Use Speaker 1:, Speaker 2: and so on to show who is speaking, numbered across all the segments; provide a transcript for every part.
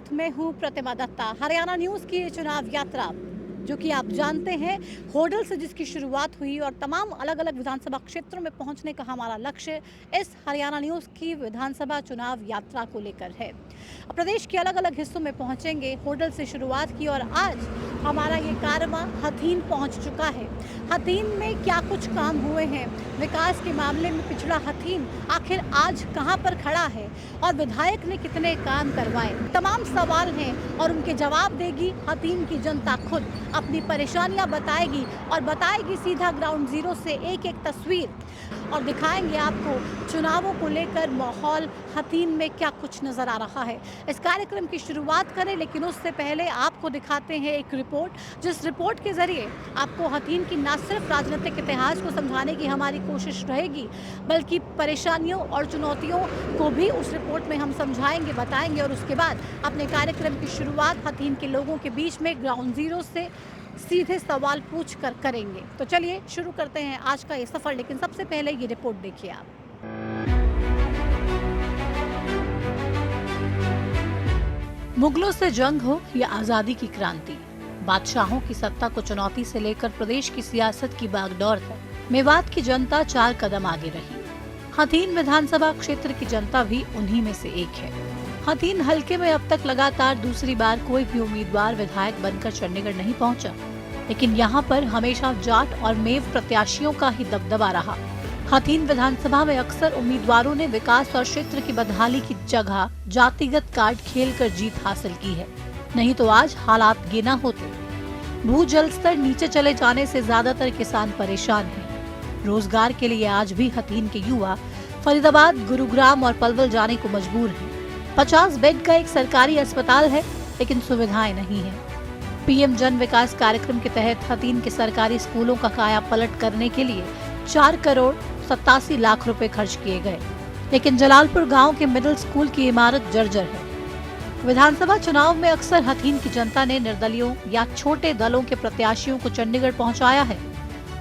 Speaker 1: साथ में हूँ प्रतिमा दत्ता। हरियाणा न्यूज़ की ये चुनाव यात्रा जो कि आप जानते हैं होडल से जिसकी शुरुआत हुई और तमाम अलग अलग विधानसभा क्षेत्रों में पहुंचने का हमारा लक्ष्य इस हरियाणा न्यूज़ की विधानसभा चुनाव यात्रा को लेकर है। प्रदेश के अलग अलग हिस्सों में पहुंचेंगे। होडल से शुरुआत की और आज हमारा ये कारवां हथीन पहुंच चुका है। हथीन में क्या कुछ काम हुए हैं, विकास के मामले में पिछड़ा हथीन आखिर आज कहां पर खड़ा है और विधायक ने कितने काम करवाए, तमाम सवाल हैं और उनके जवाब देगी हथीन की जनता खुद। अपनी परेशानियां बताएगी और बताएगी सीधा ग्राउंड जीरो से एक एक तस्वीर और दिखाएंगे आपको चुनावों को लेकर माहौल हथीन में क्या कुछ नजर आ रहा है। इस कार्यक्रम की शुरुआत करें, लेकिन उससे पहले आपको दिखाते हैं एक रिपोर्ट, जिस रिपोर्ट के जरिए आपको हथीन की न सिर्फ राजनीतिक इतिहास को समझाने की हमारी कोशिश रहेगी, बल्कि परेशानियों और चुनौतियों को भी उस रिपोर्ट में हम समझाएंगे, बताएंगे और उसके बाद अपने कार्यक्रम की शुरुआत हथीन के लोगों के बीच में ग्राउंड जीरो से सीधे सवाल पूछ कर करेंगे। तो चलिए शुरू करते हैं आज का ये सफर, लेकिन सबसे पहले ये रिपोर्ट देखिए आप। मुगलों से जंग हो या आजादी की क्रांति, बादशाहों की सत्ता को चुनौती से लेकर प्रदेश की सियासत की बागडोर तक मेवात की जनता 4 कदम आगे रही। हथीन विधानसभा क्षेत्र की जनता भी उन्हीं में से एक है। हथीन हलके में अब तक लगातार दूसरी बार कोई भी उम्मीदवार विधायक बनकर चंडीगढ़ नहीं पहुंचा, लेकिन यहां पर हमेशा जाट और मेव प्रत्याशियों का ही दबदबा रहा। हथीन विधानसभा में अक्सर उम्मीदवारों ने विकास और क्षेत्र की बदहाली की जगह जातिगत कार्ड खेलकर जीत हासिल की है, नहीं तो आज हालात ये न होते। भूजल स्तर नीचे चले जाने से ज्यादातर किसान परेशान हैं। रोजगार के लिए आज भी हथीन के युवा फरीदाबाद, गुरुग्राम और पलवल जाने को मजबूर हैं। 50 बेड का एक सरकारी अस्पताल है, लेकिन सुविधाएं नहीं है। पीएम जन विकास कार्यक्रम के तहत हथीन के सरकारी स्कूलों का काया पलट करने के लिए 4 करोड़ 87 लाख रुपए खर्च किए गए, लेकिन जलालपुर गांव के मिडिल स्कूल की इमारत जर्जर है। विधानसभा चुनाव में अक्सर हथीन की जनता ने निर्दलियों या छोटे दलों के प्रत्याशियों को चंडीगढ़ पहुंचाया है।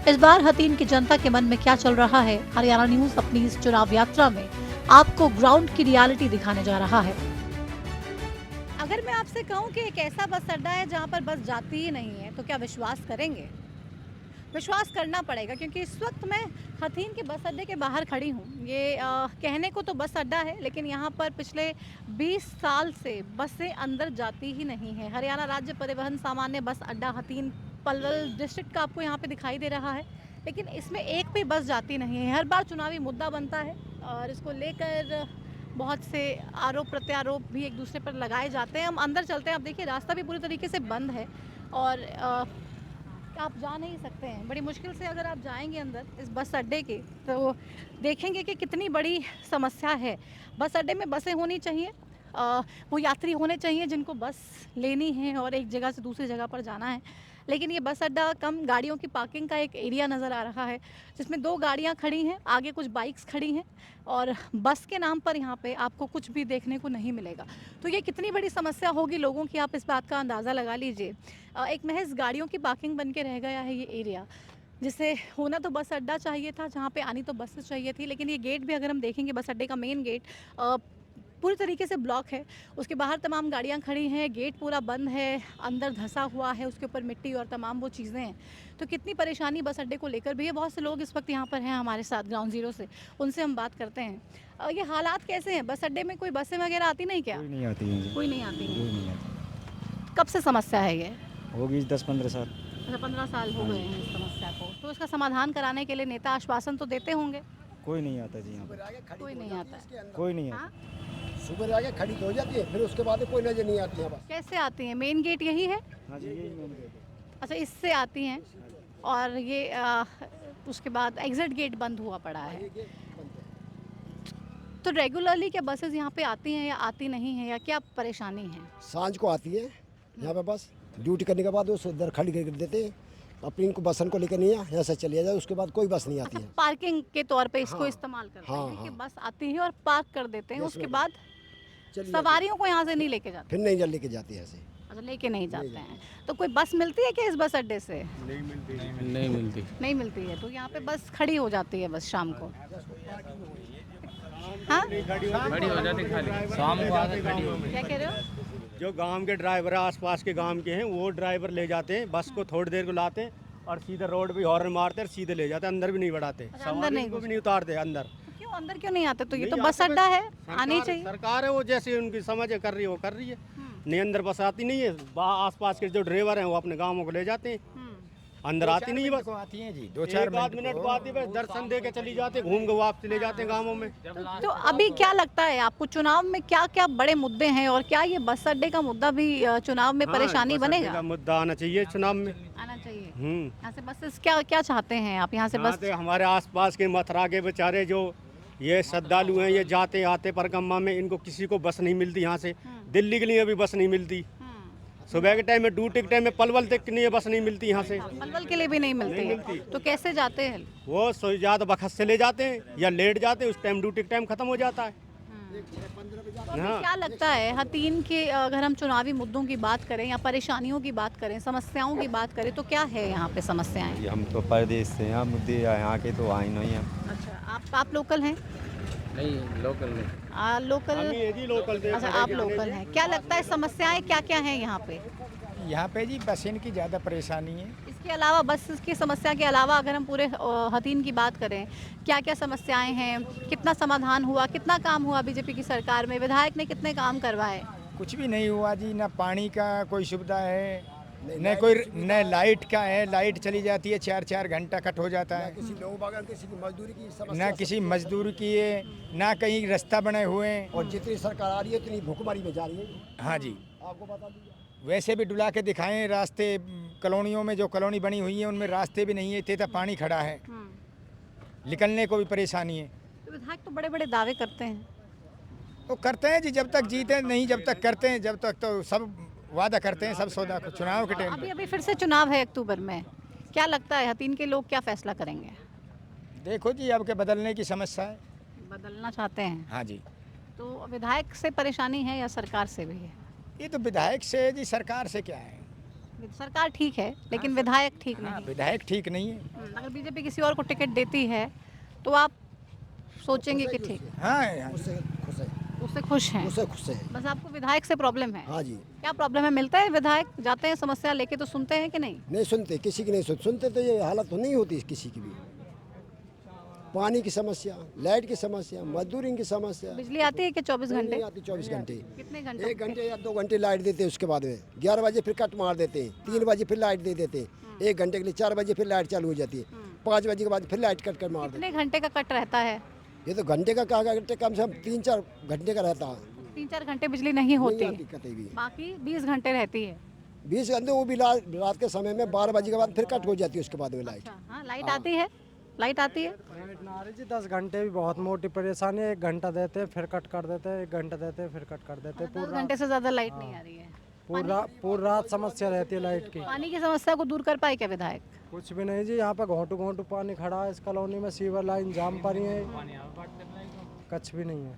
Speaker 1: इस बार हथीन की जनता के मन में क्या चल रहा है, हरियाणा न्यूज़ अपनी इस चुनाव यात्रा में आपको ग्राउंड की रियलिटी दिखाने जा रहा है। अगर मैं आपसे कहूं कि एक ऐसा बस अड्डा है जहां पर बस जाती ही नहीं है, तो क्या विश्वास करेंगे? विश्वास करना पड़ेगा, क्योंकि इस वक्त मैं हथीन के बस अड्डे के बाहर खड़ी हूँ। ये कहने को तो बस अड्डा है, लेकिन यहाँ पर पिछले 20 साल से बसें अंदर जाती ही नहीं है। हरियाणा राज्य परिवहन सामान्य बस अड्डा हथीन पलवल डिस्ट्रिक्ट का आपको यहाँ पे दिखाई दे रहा है, लेकिन इसमें एक भी बस जाती नहीं है। हर बार चुनावी मुद्दा बनता है और इसको लेकर बहुत से आरोप प्रत्यारोप भी एक दूसरे पर लगाए जाते हैं। हम अंदर चलते हैं। आप देखिए रास्ता भी पूरी तरीके से बंद है और आप जा नहीं सकते हैं। बड़ी मुश्किल से अगर आप जाएंगे अंदर इस बस अड्डे के, तो देखेंगे कि कितनी बड़ी समस्या है। बस अड्डे में बसें होनी चाहिए, वो यात्री होने चाहिए जिनको बस लेनी है और एक जगह से दूसरी जगह पर जाना है, लेकिन ये बस अड्डा कम गाड़ियों की पार्किंग का एक एरिया नज़र आ रहा है, जिसमें 2 गाड़ियां खड़ी हैं, आगे कुछ बाइक्स खड़ी हैं और बस के नाम पर यहाँ पे आपको कुछ भी देखने को नहीं मिलेगा। तो ये कितनी बड़ी समस्या होगी लोगों की, आप इस बात का अंदाज़ा लगा लीजिए। एक महज गाड़ियों की पार्किंग बन के रह गया है ये एरिया, जिसे होना तो बस अड्डा चाहिए था, जहाँ पे आनी तो बसेस चाहिए थी, लेकिन ये गेट भी अगर हम देखेंगे, बस अड्डे का मेन गेट पूरी तरीके से ब्लॉक है। उसके बाहर तमाम गाड़ियां खड़ी हैं, गेट पूरा बंद है, अंदर धंसा हुआ है, उसके ऊपर मिट्टी और तमाम वो चीज़ें हैं। तो कितनी परेशानी बस अड्डे को लेकर भी है। बहुत से लोग इस वक्त यहाँ पर हैं हमारे साथ ग्राउंड जीरो से, उनसे हम बात करते हैं। ये हालात कैसे हैं बस अड्डे में? कोई बसें वगैरह आती नहीं क्या?
Speaker 2: कोई नहीं आती है जी।
Speaker 1: कोई नहीं आती
Speaker 2: कोई नहीं आती।
Speaker 1: कब से समस्या है ये?
Speaker 2: होगी 10-15 साल।
Speaker 1: अच्छा, 15 साल हो गए हैं इस समस्या को। तो इसका समाधान कराने के लिए नेता आश्वासन तो देते होंगे?
Speaker 2: कोई नहीं आता जी यहाँ पर।
Speaker 1: कोई नहीं आता है।
Speaker 2: कोई नहीं
Speaker 1: हाँ?
Speaker 2: आता।
Speaker 3: सुबह आके खड़ी हो जाती है, फिर उसके बाद कोई नजर नहीं आती है बस।
Speaker 1: कैसे आती हैं? मेन गेट यही है?
Speaker 2: हाँ जी, यही मेन गेट है।
Speaker 1: अच्छा, इससे आती हैं और ये उसके बाद एग्जिट गेट बंद हुआ पड़ा है। तो रेगुलरली क्या बसेस यहाँ पे आती हैं या आती नहीं है, या क्या परेशानी है?
Speaker 3: सांझ को आती है यहाँ पे बस, ड्यूटी करने के बाद वो उधर खड़ी कर देते हैं। अपनी इनको बसन को लेकर नहीं है, यहाँ से चलिए जाए, उसके बाद कोई बस नहीं आती है।
Speaker 1: पार्किंग के तौर पे इसको
Speaker 3: हाँ,
Speaker 1: इस्तेमाल करते
Speaker 3: हाँ,
Speaker 1: हैं कि
Speaker 3: हाँ।
Speaker 1: बस आती है और पार्क कर देते हैं,
Speaker 3: बस
Speaker 1: उसके
Speaker 3: में
Speaker 1: बाद
Speaker 3: चलिए
Speaker 1: सवारियों को यहाँ से नहीं लेके जाते?
Speaker 3: फिर नहीं जल लेके जाती है ऐसे।
Speaker 1: अच्छा, लेके नहीं जाते हैं। तो कोई बस मिलती है क्या इस बस अड्डे से?
Speaker 2: नहीं मिलती।
Speaker 1: नहीं मिलती है। तो यहाँ पे बस खड़ी हो जाती है बस शाम को? हाँ,
Speaker 4: खड़ी हो जाती खाली शाम को आकर खड़ी हो
Speaker 1: क्या कह रहे हो?
Speaker 4: जो गांव के ड्राइवर आसपास के गांव के हैं वो ड्राइवर ले जाते हैं, बस को थोड़ी देर को लाते हैं और सीधे रोड पे हॉर्न मारते हैं और सीधे ले जाते हैं, अंदर भी नहीं बढ़ाते,
Speaker 1: अच्छा, अंदर नहीं
Speaker 4: को भी नहीं उतारते अंदर।
Speaker 1: तो क्यों अंदर क्यों नहीं आते? तो ये तो
Speaker 4: नहीं
Speaker 1: बस
Speaker 4: आते,
Speaker 1: अड्डा है, आनी
Speaker 4: सरकार
Speaker 1: चाहिए।
Speaker 4: सरकार है वो जैसे उनकी समझ है कर रही है वो कर रही है, नहीं अंदर बस आती नहीं है। आसपास के जो ड्राइवर हैं वो अपने गाँवों को ले जाते हैं, अंदर आती नहीं है बस।
Speaker 5: आती हैं जी, 2-4
Speaker 4: मिनट को आती है बस, दर्शन दे के चली जाते, घूम के वापस ले जाते हैं गाँवों में।
Speaker 1: तो अभी क्या लगता है आपको, चुनाव में क्या क्या बड़े मुद्दे हैं और क्या ये बस अड्डे का मुद्दा भी चुनाव में परेशानी
Speaker 4: बस अड्डे
Speaker 1: बनेगा?
Speaker 4: का मुद्दा आना चाहिए चुनाव में।
Speaker 1: आना चाहिए।
Speaker 4: हम्म,
Speaker 1: यहाँ से बसेस क्या क्या चाहते हैं आप? यहाँ से
Speaker 4: यहाँ
Speaker 1: बस
Speaker 4: से हमारे आसपास के मथुरा के बेचारे जो ये श्रद्धालु हैं, ये जाते आते परिक्रमा में, इनको किसी को बस नहीं मिलती यहाँ से। दिल्ली के लिए भी बस नहीं मिलती, सुबह के टाइम में ड्यूटी के टाइम में पलवल तक के लिए बस नहीं मिलती यहाँ से।
Speaker 1: पलवल के लिए भी नहीं मिलती है, तो कैसे जाते हैं?
Speaker 4: वो सोजात बखत से ले जाते हैं या लेट जाते हैं, उस टाइम ड्यूटी का टाइम खत्म हो जाता है।
Speaker 1: तो अभी क्या लगता है हथीन के, अगर हम चुनावी मुद्दों की बात करें या परेशानियों की बात करें, समस्याओं की बात करें, तो क्या है यहाँ पे समस्याएं?
Speaker 6: ये हम तो परदेश से हैं, मुद्दे यहाँ के तो आए नहीं हैं।
Speaker 1: अच्छा, आप लोकल हैं?
Speaker 7: नहीं, लोकल नहीं।
Speaker 1: लोकल।
Speaker 4: हम ये जी लोकल थे।
Speaker 1: अच्छा, आप लोकल हैं। क्या लगता है समस्याएं क्या क्या हैं यहाँ पे?
Speaker 5: यहाँ पे जी बसें की ज़्यादा परेशानी है।
Speaker 1: इसके अलावा, बस की समस्या के अलावा अगर हम पूरे हथीन की बात करें, क्या क्या समस्याएं हैं, कितना समाधान हुआ, कितना काम हुआ बीजेपी की सरकार में, विधायक ने कितने काम करवाए?
Speaker 5: कुछ भी नहीं हुआ जी, ना पानी का कोई सुविधा है, न लाइट का है, लाइट चली जाती है 4-4 घंटा कट हो जाता है,
Speaker 3: किसी लोग बाग किसी की मजदूरी की समस्या,
Speaker 5: ना किसी मजदूर की है, ना कहीं रास्ता बने हुए हैं।
Speaker 3: और जितनी सरकार आ रही है उतनी भूखमरी में जा रही है।
Speaker 5: हाँ जी,
Speaker 3: आपको बता दीजिए,
Speaker 5: वैसे भी डुला के दिखाएं रास्ते, कॉलोनियों में जो कॉलोनी बनी हुई है उनमें रास्ते भी नहीं है, इतना पानी खड़ा है, निकलने को भी परेशानी है।
Speaker 1: तो विधायक तो बड़े बड़े दावे करते हैं।
Speaker 5: तो करते हैं जी, जब तक जीते नहीं, जब तक करते हैं, जब तक तो सब वादा करते हैं, सब सौदा चुनाव के टाइम
Speaker 1: अभी
Speaker 5: पे।
Speaker 1: अभी फिर से चुनाव है अक्टूबर में, क्या लगता है हथीन के लोग क्या फैसला करेंगे?
Speaker 5: देखो जी, अब के बदलने की समस्या है।
Speaker 1: बदलना चाहते हैं?
Speaker 5: हाँ जी,
Speaker 1: तो विधायक से परेशानी है या सरकार से भी है?
Speaker 5: ये तो विधायक से जी, सरकार से क्या है।
Speaker 1: सरकार ठीक है लेकिन विधायक ठीक
Speaker 5: हाँ,
Speaker 1: नहीं।
Speaker 5: विधायक ठीक नहीं है।
Speaker 1: अगर बीजेपी किसी और को टिकट देती है तो आप सोचेंगे कि ठीक,
Speaker 5: हाँ हाँ।
Speaker 3: उससे खुश है,
Speaker 1: उससे खुश हैं?
Speaker 3: उससे खुश है।
Speaker 1: बस आपको विधायक से प्रॉब्लम है?
Speaker 3: हाँ जी,
Speaker 1: क्या प्रॉब्लम है? मिलता है विधायक, जाते हैं समस्या लेके तो सुनते हैं कि नहीं?
Speaker 3: नहीं सुनते, किसी की नहीं सुनते तो ये हालत तो नहीं होती किसी की भी। पानी की समस्या, लाइट की समस्या, मजदूरी की समस्या।
Speaker 1: बिजली आती है कि 24 घंटे?
Speaker 3: नहीं आती 24 घंटे,
Speaker 1: कितने घंटे?
Speaker 3: 1 घंटे या 2 घंटे लाइट देते हैं, उसके बाद में 11 बजे फिर कट मार देते हैं, 3 बजे फिर लाइट दे देते हैं, 1 घंटे के लिए 4 बजे फिर लाइट चालू हो जाती है, 5 बजे के बाद फिर लाइट कट कर मार देते
Speaker 1: कितने घंटे का कट रहता है?
Speaker 3: हैं। ये तो घंटे का कहा घंटे, कम से कम 3-4 घंटे का रहता है।
Speaker 1: 3-4 घंटे बिजली नहीं होती,
Speaker 3: नहीं आती कतई भी।
Speaker 1: बाकी 20 घंटे रहती है।
Speaker 3: 20 घंटे वो भी रात के समय में 12 बजे के बाद फिर कट हो जाती है, उसके बाद में लाइट।
Speaker 1: अच्छा, हाँ, लाइट आती है, लाइट आती है।
Speaker 8: लाइट ना आ रही जी, 10 घंटे भी बहुत मोटी परेशानी है। 1 घंटा देते हैं फिर कट कर देते हैं, 1 घंटा देते हैं फिर कट कर देते हैं।
Speaker 1: 10 घंटे से ज्यादा लाइट नहीं आ रही है।
Speaker 8: पूरी रात समस्या रहती है लाइट की।
Speaker 1: पानी की समस्या को दूर कर पाए क्या विधायक?
Speaker 8: कुछ भी नहीं जी, यहाँ पे घोंटू घोंटू पानी खड़ा है, इस कॉलोनी में सीवर लाइन जाम पड़ी है, कुछ भी नहीं है।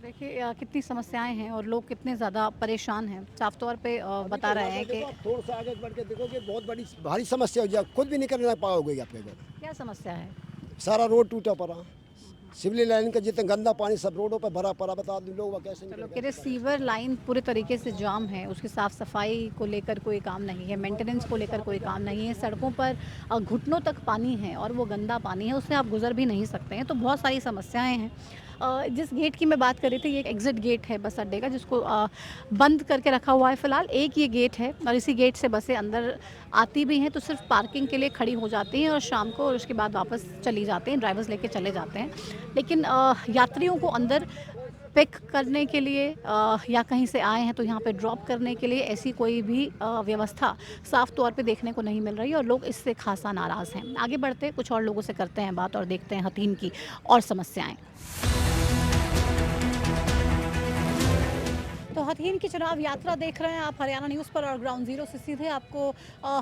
Speaker 1: देखिए कितनी समस्याएं हैं और लोग कितने ज़्यादा परेशान हैं। साफ तौर पे बता रहे हैं कि
Speaker 3: थोड़ा सा आगे बढ़ के देखोगे बहुत बड़ी भारी समस्या हो जाए, खुद भी निकल ना पाओगे आपके घर।
Speaker 1: क्या समस्या है?
Speaker 3: सारा रोड टूटा पड़ा, सिविल लाइन का जितना गंदा पानी सब रोडों पर भरा पड़ा, बता दो लोग कैसे
Speaker 1: चलो
Speaker 3: निकलेंगे?
Speaker 1: कह रहे सीवर लाइन पूरे तरीके से जाम है, उसकी साफ़ सफाई को लेकर कोई काम नहीं है, मेंटेनेंस को लेकर कोई काम नहीं है, सड़कों पर घुटनों तक पानी है और वो गंदा पानी है, उससे आप गुजर भी नहीं सकते हैं। तो बहुत सारी समस्याएं हैं। जिस गेट की मैं बात कर रही थी, ये एक एग्ज़िट गेट है बस अड्डे का, जिसको बंद करके रखा हुआ है फ़िलहाल। एक ये गेट है और इसी गेट से बसें अंदर आती भी हैं तो सिर्फ पार्किंग के लिए खड़ी हो जाती हैं और शाम को, और उसके बाद वापस चली जाते हैं, ड्राइवर्स लेके चले जाते हैं। लेकिन यात्रियों को अंदर पिक करने के लिए या कहीं से आए हैं तो यहाँ पे ड्रॉप करने के लिए ऐसी कोई भी व्यवस्था साफ तौर पे देखने को नहीं मिल रही और लोग इससे खासा नाराज़ हैं। आगे बढ़ते कुछ और लोगों से करते हैं बात और देखते हैं हथीन की और समस्याएं। तो हथीन की चुनाव यात्रा देख रहे हैं आप हरियाणा न्यूज़ पर और ग्राउंड ज़ीरो से सीधे आपको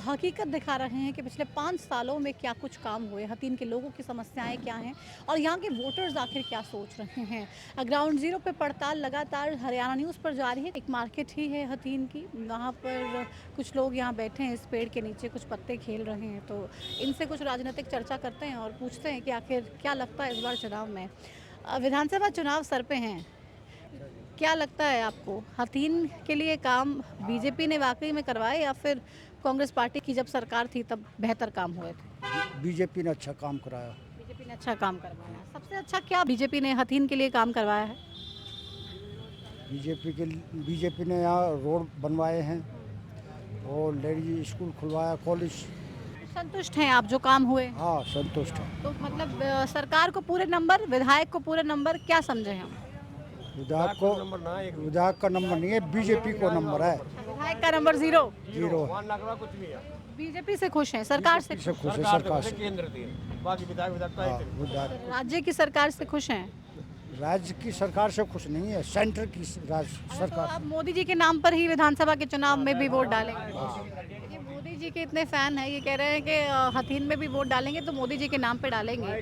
Speaker 1: हकीकत दिखा रहे हैं कि पिछले 5 सालों में क्या कुछ काम हुए, हथीन के लोगों की समस्याएं क्या हैं और यहाँ के वोटर्स आखिर क्या सोच रहे हैं। ग्राउंड ज़ीरो पे पड़ताल लगातार हरियाणा न्यूज़ पर जारी है। एक मार्केट ही है हथीन की, वहाँ पर कुछ लोग यहाँ बैठे हैं इस पेड़ के नीचे, कुछ पत्ते खेल रहे हैं। तो इनसे कुछ राजनीतिक चर्चा करते हैं और पूछते हैं कि आखिर क्या लगता है इस बार चुनाव में। विधानसभा चुनाव सर पे हैं, क्या लगता है आपको, हथीन के लिए काम बीजेपी ने वाकई में करवाया या फिर कांग्रेस पार्टी की जब सरकार थी तब बेहतर काम हुए थे?
Speaker 8: बीजेपी ने अच्छा काम कराया।
Speaker 1: बीजेपी ने अच्छा काम करवाया। सबसे अच्छा क्या बीजेपी ने हथीन के लिए काम करवाया है?
Speaker 8: बीजेपी ने यहाँ रोड बनवाए हैं और लेडीज स्कूल खुलवाया, कॉलेज।
Speaker 1: संतुष्ट हैं आप जो काम हुए?
Speaker 8: हाँ, संतुष्ट है।
Speaker 1: तो मतलब सरकार को पूरे नंबर, विधायक को पूरे नंबर, क्या समझे हम?
Speaker 8: विधायक का नंबर नहीं है, बीजेपी को नंबर है।
Speaker 1: विधायक का नंबर 0 बीजेपी से खुश हैं, सरकार से
Speaker 8: खुश है, सरकार से।
Speaker 1: राज्य की सरकार से खुश हैं?
Speaker 8: राज्य की सरकार से खुश नहीं है, सेंटर की
Speaker 1: तो
Speaker 8: सरकार।
Speaker 1: आप मोदी जी के नाम पर ही विधानसभा के चुनाव में भी वोट डालेंगे? देखिए, मोदी जी के इतने फैन हैं, ये कह रहे हैं कि हथीन में भी वोट डालेंगे तो मोदी जी के नाम पे डालेंगे।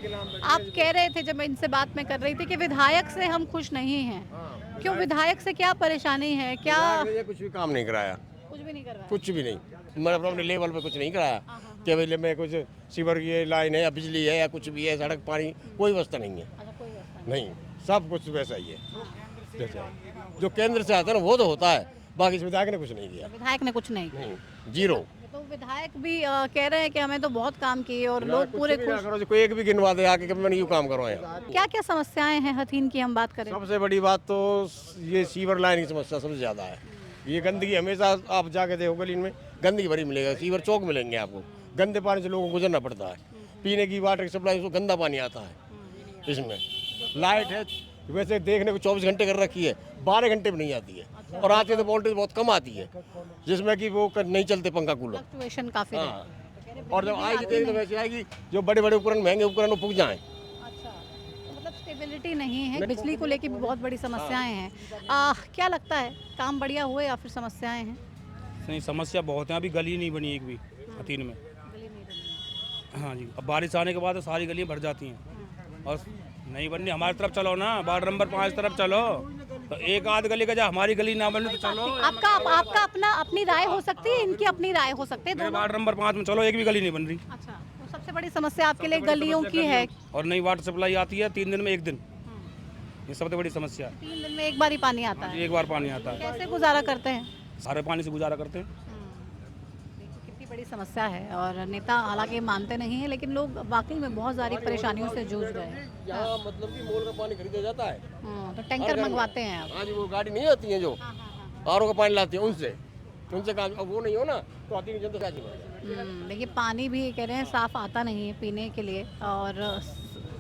Speaker 1: आप कह रहे थे, जब मैं इनसे बात में कर रही थी, कि विधायक से हम खुश नहीं हैं। क्यों, विधायक से क्या परेशानी है? क्या
Speaker 9: कुछ भी काम नहीं कराया,
Speaker 1: कुछ भी नहीं करवाया?
Speaker 9: कुछ भी नहीं, मतलब अपने लेवल पे कुछ नहीं कराया। केवल में कुछ सीवर की लाइन है या बिजली है या कुछ भी है, सड़क पानी, कोई व्यवस्था नहीं है।
Speaker 1: अच्छा, कोई व्यवस्था
Speaker 9: नहीं, सब कुछ वैसा ही है जैसा जो केंद्र से आता है ना, वो तो होता है, बाकी इस विधायक ने कुछ नहीं किया।
Speaker 1: विधायक ने कुछ नहीं किया?
Speaker 9: नहीं, जीरो।
Speaker 1: तो विधायक भी कह रहे हैं कि हमें तो बहुत काम किए और लोग पूरे खुश।
Speaker 9: करो, कोई एक भी गिनवा दे आके कि मैंने यूँ काम करवाया।
Speaker 1: क्या क्या समस्याएं हैं हथीन की, हम बात करें?
Speaker 9: सबसे बड़ी बात तो ये सीवर लाइन की समस्या सबसे ज़्यादा है। ये गंदगी हमेशा आप जाके देखो गली में गंदगी भरी मिलेगा, सीवर चौक मिलेंगे आपको, गंदे पानी से लोगों को गुजरना पड़ता है। पीने की वाटर की सप्लाई, उसको गंदा पानी आता है। इसमें लाइट है वैसे देखने को 24 घंटे कर रखी है, 12 घंटे भी नहीं आती है, और आती है तो वोल्टेज बहुत कम आती है, जिसमें कि वो नहीं चलते पंखा कूलर।
Speaker 1: फ्लक्चुएशन काफी है।
Speaker 9: और जब आएगी तो वैसे आएगी जो बड़े बड़े उपकरण, महंगे उपकरण, वो पुग जाएं।
Speaker 1: अच्छा, तो मतलब स्टेबिलिटी नहीं है, बिजली को लेके भी बहुत बड़ी समस्याएं हैं। क्या लगता है, काम बढ़िया हुए या फिर समस्याएं हैं?
Speaker 10: नहीं, समस्या बहुत है, अभी गली नहीं बनी एक भी हथीन में। हाँ जी, अब बारिश आने के बाद तो सारी गलियाँ भर जाती हैं, और नहीं बननी हमारी तरफ चलो ना, वार्ड नंबर 5 तरफ चलो, तो एक आध गली का, जब हमारी गली ना बने तो चलो।
Speaker 1: आपका अपनी राय हो सकती है, इनकी अपनी राय हो सकती है।
Speaker 10: वार्ड नंबर 5 में चलो, एक भी गली नहीं बन रही।
Speaker 1: अच्छा, तो सबसे बड़ी समस्या आपके लिए गलियों की है?
Speaker 10: और नई वाटर सप्लाई आती है 3 दिन में 1 दिन, ये सबसे बड़ी समस्या है।
Speaker 1: 3 दिन में एक बार ही पानी आता है?
Speaker 10: एक बार पानी आता है।
Speaker 1: कैसे गुजारा करते हैं?
Speaker 10: सारे पानी से गुजारा करते हैं।
Speaker 1: कितनी बड़ी समस्या है, और नेता हालांकि मानते नहीं है, लेकिन लोग वाकई में बहुत सारी परेशानियों से जूझ रहे हैं।
Speaker 9: यहाँ मतलब कि मोल का पानी खरीदा जाता है,
Speaker 1: तो टैंकर मंगवाते हैं आप?
Speaker 9: हाँ जी, वो गाड़ी नहीं आती है जो आरओ का पानी लाती है, उनसे काम, अब वो नहीं हो ना तो आती नहीं जनता।
Speaker 1: देखिए, पानी भी कह रहे हैं साफ आता नहीं है पीने के लिए, और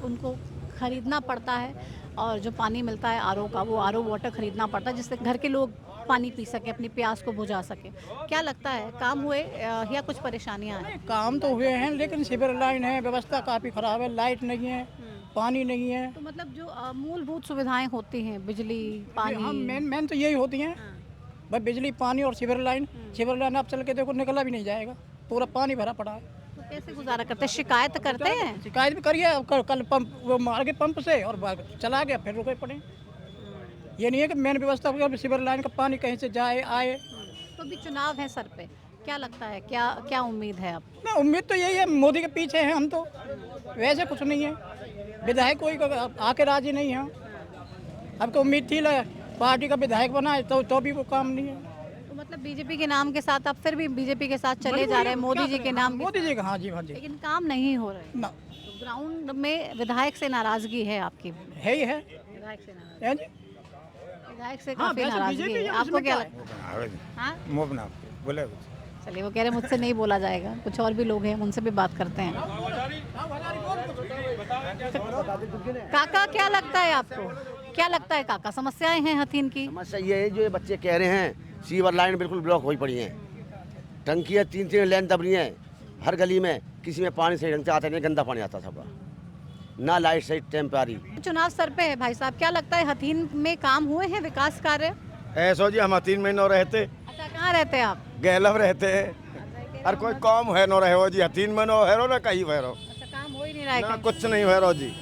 Speaker 1: उनको खरीदना पड़ता है, और जो पानी मिलता है आरओ का, वो आरओ वाटर खरीदना पड़ता है, जिससे घर के लोग पानी पी सके, अपनी प्यास को बुझा सके। क्या लगता है, काम हुए या कुछ परेशानियां हैं?
Speaker 11: काम तो हुए हैं, लेकिन सीवर लाइन है, व्यवस्था काफ़ी ख़राब है, लाइट नहीं है, पानी नहीं है।
Speaker 1: तो मतलब जो मूलभूत सुविधाएं होती हैं, बिजली, पानी,
Speaker 11: हम मेन तो यही होती हैं, भाई बिजली, पानी और सीवर लाइन। सीवर लाइन आप चल के देखो, निकला भी नहीं जाएगा, पूरा पानी भरा पड़ा है।
Speaker 1: तो कैसे गुजारा करते हैं? शिकायत करते हैं?
Speaker 11: शिकायत भी करिए, कल पंप वो मार के पंप से और चला गया, फिर रुके पड़े। ये नहीं है कि मेन व्यवस्था हो गया, सीवर लाइन का पानी कहीं से जाए आए।
Speaker 1: तो भी चुनाव है सर पे, क्या लगता है, क्या उम्मीद है आप?
Speaker 11: ना, उम्मीद तो यही है, मोदी के पीछे हैं हम तो, वैसे कुछ नहीं है। विधायक कोई आके राजी नहीं है। अब तो उम्मीद थी पार्टी का विधायक बनाए, तो भी वो काम नहीं है।
Speaker 1: तो मतलब बीजेपी के नाम के साथ आप फिर भी बीजेपी के साथ चले जा रहे हैं, मोदी जी के नाम?
Speaker 11: मोदी जी का, हाँ जी, हाँ जी।
Speaker 1: लेकिन काम नहीं हो रहे
Speaker 11: ना,
Speaker 1: तो ग्राउंड में विधायक से नाराजगी है आपकी?
Speaker 11: है ही है,
Speaker 1: विधायक से नाराजगी,
Speaker 11: है जी।
Speaker 1: विधायक से काफी नाराजगी है, आपको क्या लगता है? हाँ?
Speaker 8: बोले
Speaker 1: चलिए, वो कह रहे मुझसे नहीं बोला जाएगा, कुछ और भी लोग हैं, उनसे भी बात करते हैं। काका, क्या लगता है आपको, क्या लगता है काका, समस्याएं हैं हथीन की?
Speaker 12: समस्या ये है, जो ये बच्चे कह रहे हैं, सीवर लाइन बिल्कुल ब्लॉक हुई पड़ी है, टंकियाँ 3-3 लाइन दब रही हैं हर गली में, किसी में पानी सही ढंग से आता नहीं, गंदा पानी आता सब, ना लाइट सही टाइम पे आ रही।
Speaker 1: चुनाव सर पे है भाई साहब, क्या लगता है हथीन में काम हुए हैं, विकास कार्य?
Speaker 6: ऐसा जी, हम हथीन में न रहते।
Speaker 1: अच्छा, कहाँ रहते हैं आप?
Speaker 6: गहलव रहते हैं, और कोई काम है न रहे हो जी, हथीन में न है ना कहीं भैरो।
Speaker 1: अच्छा, काम हो ही नहीं रहा है
Speaker 6: ना,
Speaker 1: कहीं?
Speaker 6: कुछ नहीं भैरो जी,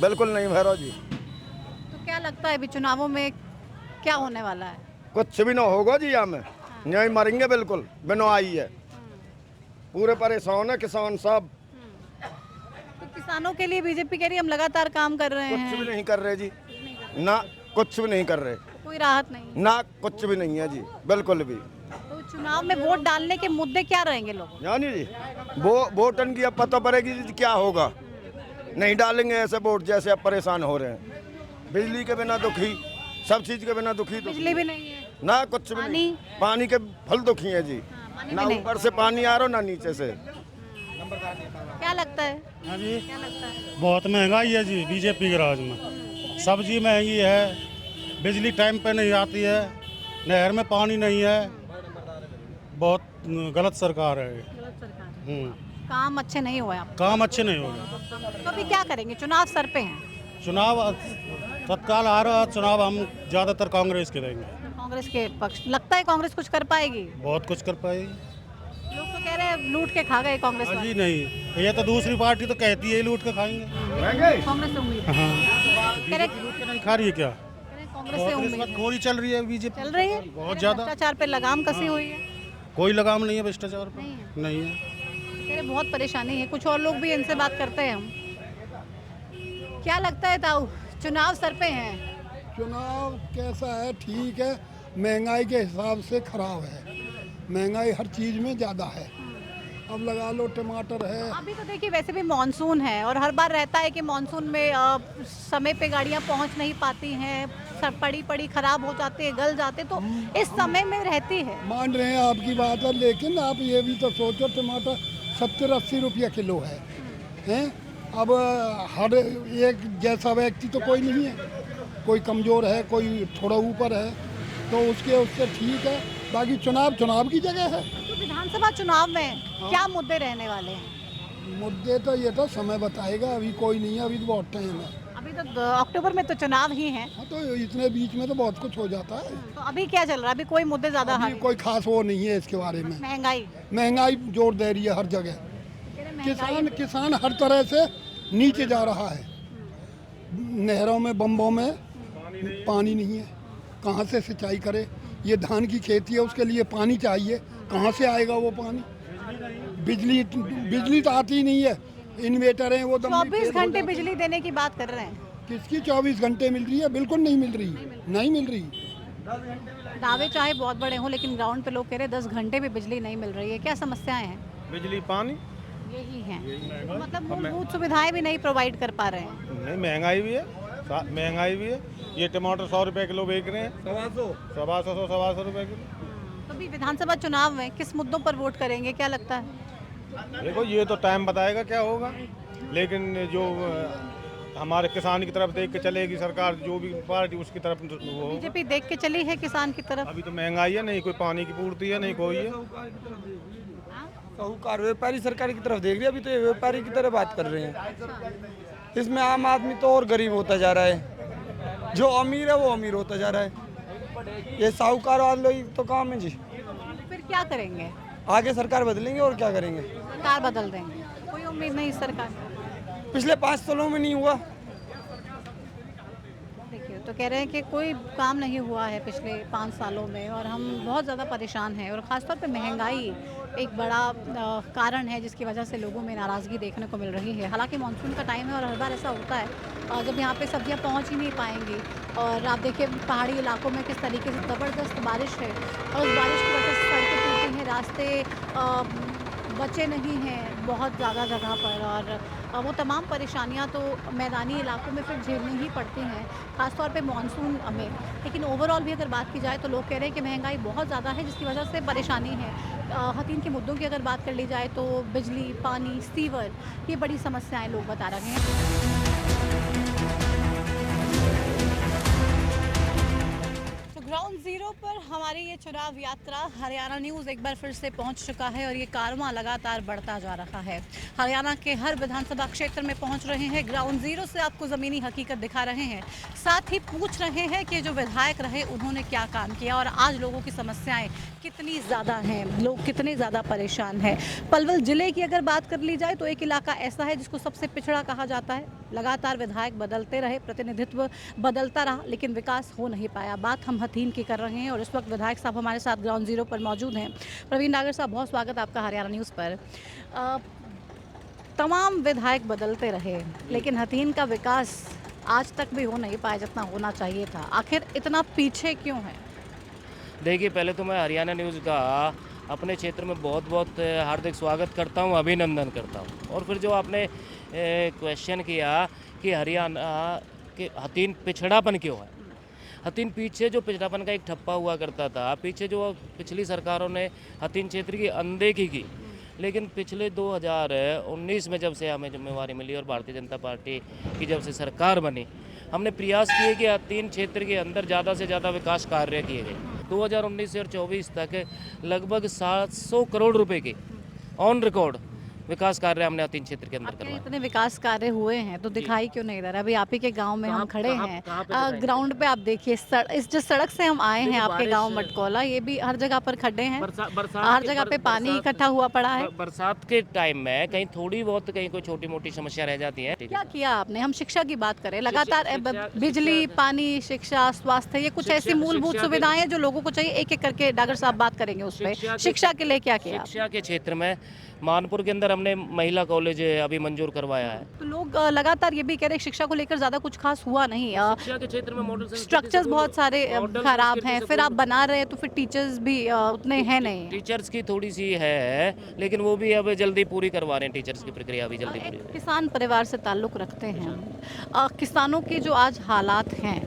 Speaker 6: बिल्कुल नहीं भैरो जी।
Speaker 1: तो क्या लगता है अभी चुनावों में क्या होने वाला है?
Speaker 6: कुछ भी ना होगा जी, यहाँ में यहीं मरेंगे बिल्कुल, बिना आई है, पूरे परेशान है किसान सब।
Speaker 1: तो किसानों के लिए बीजेपी कह रही है हम लगातार काम कर रहे हैं।
Speaker 6: कुछ भी नहीं कर रहे जी, ना कुछ भी नहीं कर रहे।
Speaker 13: कोई राहत नहीं।
Speaker 6: ना कुछ भी नहीं है जी, बिल्कुल भी।
Speaker 13: तो चुनाव में वोट डालने के मुद्दे क्या रहेंगे लोग?
Speaker 6: जानी जी वो वोटन की अब पता पड़ेगी जी क्या होगा। नहीं डालेंगे ऐसे वोट जैसे अब परेशान हो रहे हैं। बिजली के बिना दुखी, सब चीज के बिना दुखी।
Speaker 13: बिजली भी नहीं है,
Speaker 6: ना कुछ भी नहीं। पानी के फल दुखी है जी, ना ऊपर से पानी आ रहा ना नीचे से।
Speaker 13: क्या लगता है?
Speaker 14: हाँ जी,
Speaker 13: क्या लगता है?
Speaker 14: बहुत महंगाई है जी बीजेपी के राज में। सब्जी महंगी है, बिजली टाइम पे नहीं आती है, नहर में पानी नहीं है। बहुत गलत सरकार है।
Speaker 13: गलत सरकार। काम अच्छे नहीं हुए आप?
Speaker 14: काम अच्छे नहीं हो रहे।
Speaker 13: तो अभी क्या करेंगे? चुनाव सर पे हैं।
Speaker 14: चुनाव तत्काल आ रहा, चुनाव हम ज़्यादातर कांग्रेस के देंगे।
Speaker 13: कांग्रेस के पक्ष। लगता है कांग्रेस कुछ कर पाएगी?
Speaker 14: बहुत कुछ कर पाएगी।
Speaker 13: लोग तो कह रहे हैं लूट के खा गए कांग्रेस वाले।
Speaker 14: जी नहीं, ये तो दूसरी पार्टी तो कहती है लूट के खाएंगे।
Speaker 13: कांग्रेस से उम्मीद है। कह रहे
Speaker 14: लूट के नहीं खा रही है क्या?
Speaker 13: कांग्रेस से उम्मीद है।
Speaker 14: गोली चल रही है बीजेपी,
Speaker 13: चल रही है
Speaker 14: बहुत ज्यादा।
Speaker 13: भ्रष्टाचार पे लगाम कसी हुई है?
Speaker 14: कोई लगाम नहीं है भ्रष्टाचार पे, नहीं है।
Speaker 13: कह रहे बहुत परेशानी है। कुछ और लोग भी इनसे बात करते हैं हम। क्या लगता है ताऊ, चुनाव सर पे हैं?
Speaker 15: चुनाव कैसा है? ठीक है, महंगाई के हिसाब से खराब है। महंगाई हर चीज़ में ज़्यादा है। अब लगा लो टमाटर है।
Speaker 13: अभी तो देखिए वैसे भी मानसून है और हर बार रहता है कि मानसून में समय पे गाड़ियां पहुंच नहीं पाती हैं, सब पड़ी खराब हो जाते हैं, गल जाते, तो इस समय में रहती है।
Speaker 15: मान रहे हैं आपकी बात है, लेकिन आप ये भी तो सोचो टमाटर 70-80 रुपया किलो है, हैं? अब हर एक जैसा व्यक्ति तो कोई नहीं है, कोई कमज़ोर है, कोई थोड़ा ऊपर है, तो उससे ठीक है। बाकी चुनाव की जगह है।
Speaker 13: तो विधानसभा चुनाव में क्या मुद्दे रहने वाले हैं?
Speaker 15: मुद्दे तो ये तो समय बताएगा, अभी कोई नहीं है, अभी तो बहुत टाइम है।
Speaker 13: अभी तो अक्टूबर में तो चुनाव ही है।
Speaker 15: हाँ, तो इतने बीच में तो बहुत कुछ हो जाता है।
Speaker 13: तो अभी क्या चल रहा है? अभी कोई मुद्दे ज्यादा है?
Speaker 15: कोई खास वो नहीं है इसके बारे में।
Speaker 13: महंगाई
Speaker 15: जोर दे रही है हर जगह। किसान हर तरह से नीचे जा रहा है। नहरों में, बम्बों में पानी नहीं है, कहाँ से सिंचाई करे? ये धान की खेती है, उसके लिए पानी चाहिए, कहाँ से आएगा वो पानी? बिजली तो आती ही नहीं है। इन्वेटर हैं वो
Speaker 13: 24 घंटे बिजली देने की बात कर रहे हैं।
Speaker 15: किसकी 24 घंटे मिल रही है? बिल्कुल नहीं मिल रही, नहीं मिल रही।
Speaker 13: दावे चाहे बहुत बड़े हों, लेकिन ग्राउंड पे लोग कह रहे हैं 10 घंटे भी बिजली नहीं मिल रही है। क्या समस्याएं हैं?
Speaker 9: बिजली, पानी,
Speaker 13: यही हैं। मतलब मूलभूत सुविधाएं भी नहीं प्रोवाइड कर पा रहे हैं।
Speaker 9: नहीं, महंगाई भी है। ये टमाटर 100 रुपए किलो बेच रहे हैं, 125 रुपए किलो।
Speaker 13: तो अभी विधानसभा चुनाव में किस मुद्दों पर वोट करेंगे, क्या लगता है?
Speaker 9: देखो ये तो टाइम बताएगा क्या होगा, लेकिन जो हमारे किसान की तरफ देख के चलेगी सरकार, जो भी पार्टी उसकी तरफ वो।
Speaker 13: बीजेपी देख के चली है किसान की तरफ।
Speaker 9: अभी तो महंगाई है, नहीं कोई पानी की पूर्ति है, नहीं कोई है।
Speaker 8: साहूकार व्यापारी सरकार की तरफ देख रही है। अभी तो ये व्यापारी की तरफ बात कर रहे हैं। इसमें आम आदमी तो और गरीब होता जा रहा है, जो अमीर है वो अमीर होता जा रहा है। ये साहूकार वालों ही तो काम है जी।
Speaker 13: फिर क्या करेंगे?
Speaker 8: आगे सरकार बदलेंगे और क्या करेंगे?
Speaker 13: सरकार बदल देंगे, कोई उम्मीद नहीं सरकार।
Speaker 8: पिछले 5 सालों में नहीं हुआ।
Speaker 13: देखिए तो कह रहे हैं कि कोई काम नहीं हुआ है पिछले 5 सालों में और हम बहुत ज़्यादा परेशान हैं, और ख़ासतौर पे महंगाई एक बड़ा कारण है जिसकी वजह से लोगों में नाराज़गी देखने को मिल रही है। हालांकि मानसून का टाइम है और हर बार ऐसा होता है जब यहाँ पे सब्जियाँ पहुँच ही नहीं पाएंगी। और आप देखिए पहाड़ी इलाकों में किस तरीके से ज़बरदस्त बारिश है और उस बारिश की वजह से सड़कें टूटी हैं, रास्ते बचे नहीं हैं बहुत ज़्यादा जगह पर, और वो तमाम परेशानियां तो मैदानी इलाकों में फिर झेलनी ही पड़ती हैं, ख़ासतौर पे मानसून में। लेकिन ओवरऑल भी अगर बात की जाए तो लोग कह रहे हैं कि महंगाई बहुत ज़्यादा है जिसकी वजह से परेशानी है। हथीन के मुद्दों की अगर बात कर ली जाए तो बिजली, पानी, सीवर, ये बड़ी समस्याएँ लोग बता रहे हैं। ग्राउंड जीरो पर हमारी ये चुनाव यात्रा हरियाणा न्यूज़ एक बार फिर से पहुंच चुका है और ये कारवां लगातार बढ़ता जा रहा है। हरियाणा के हर विधानसभा क्षेत्र में पहुंच रहे हैं, ग्राउंड जीरो से आपको ज़मीनी हकीकत दिखा रहे हैं, साथ ही पूछ रहे हैं कि जो विधायक रहे उन्होंने क्या काम किया और आज लोगों की समस्याएं कितनी ज़्यादा हैं, लोग कितने ज़्यादा परेशान हैं। पलवल ज़िले की अगर बात कर ली जाए तो एक इलाका ऐसा है जिसको सबसे पिछड़ा कहा जाता है। लगातार विधायक बदलते रहे, प्रतिनिधित्व बदलता रहा, लेकिन विकास हो नहीं पाया। बात हम हथीन की कर रहे हैं और इस वक्त विधायक साहब हमारे साथ ग्राउंड जीरो पर मौजूद हैं। प्रवीण नागर साहब, बहुत स्वागत आपका हरियाणा न्यूज़ पर। तमाम विधायक बदलते रहे लेकिन हथीन का विकास आज तक भी हो नहीं पाया जितना होना चाहिए था। आखिर इतना पीछे क्यों है?
Speaker 7: देखिए, पहले तो मैं हरियाणा न्यूज़ का अपने क्षेत्र में बहुत बहुत हार्दिक स्वागत करता हूं, अभिनंदन करता हूं। और फिर जो आपने क्वेश्चन किया कि हरियाणा के हथीन पिछड़ापन क्यों है, हथीन पीछे जो पिछड़ापन का एक ठप्पा हुआ करता था, पीछे जो पिछली सरकारों ने हथीन क्षेत्र की अनदेखी की, लेकिन पिछले 2019 में जब से हमें जिम्मेवारी मिली और भारतीय जनता पार्टी की जब से सरकार बनी, हमने प्रयास किए कि हथीन क्षेत्र के अंदर ज़्यादा से ज़्यादा विकास कार्य किए गए। 2019 से और 24 तक लगभग 700 करोड़ रुपए के ऑन रिकॉर्ड विकास कार्य हमने हथीन क्षेत्र के अंदर करवाए।
Speaker 13: इतने विकास कार्य हुए हैं तो दिखाई क्यों नहीं दे रहा? अभी आप ही के गांव में हम खड़े हैं, ग्राउंड पे आप देखिए, इस जिस सड़क से हम आए हैं आपके गांव मटकौला, ये भी हर जगह पर खड्डे हैं, हर जगह पे पानी इकट्ठा हुआ पड़ा है।
Speaker 7: बरसात के टाइम में कहीं थोड़ी बहुत कहीं कोई छोटी मोटी समस्या रह जाती है।
Speaker 13: क्या किया आपने? हम शिक्षा की बात करें, लगातार बिजली, पानी, शिक्षा, स्वास्थ्य, ये कुछ ऐसी मूलभूत सुविधाएं हैं जो लोगों को चाहिए। एक एक करके डॉक्टर साहब बात करेंगे उस पर। शिक्षा के लिए क्या किया?
Speaker 7: शिक्षा के क्षेत्र में मानपुर के अंदर हमने महिला कॉलेज अभी मंजूर करवाया है।
Speaker 13: तो लोग लगातार ये भी कह रहे हैं शिक्षा को लेकर ज्यादा कुछ खास हुआ नहीं।
Speaker 7: शिक्षा के क्षेत्र में मॉडल
Speaker 13: स्ट्रक्चर्स बहुत सारे खराब हैं, फिर आप बना रहे हैं तो फिर टीचर्स भी उतने हैं नहीं।
Speaker 7: टीचर्स की थोड़ी सी है, लेकिन वो भी अब जल्दी पूरी करवा रहे हैं, टीचर्स की प्रक्रिया भी जल्दी पूरी।
Speaker 13: किसान परिवार से ताल्लुक रखते हैं, किसानों की जो आज हालात हैं,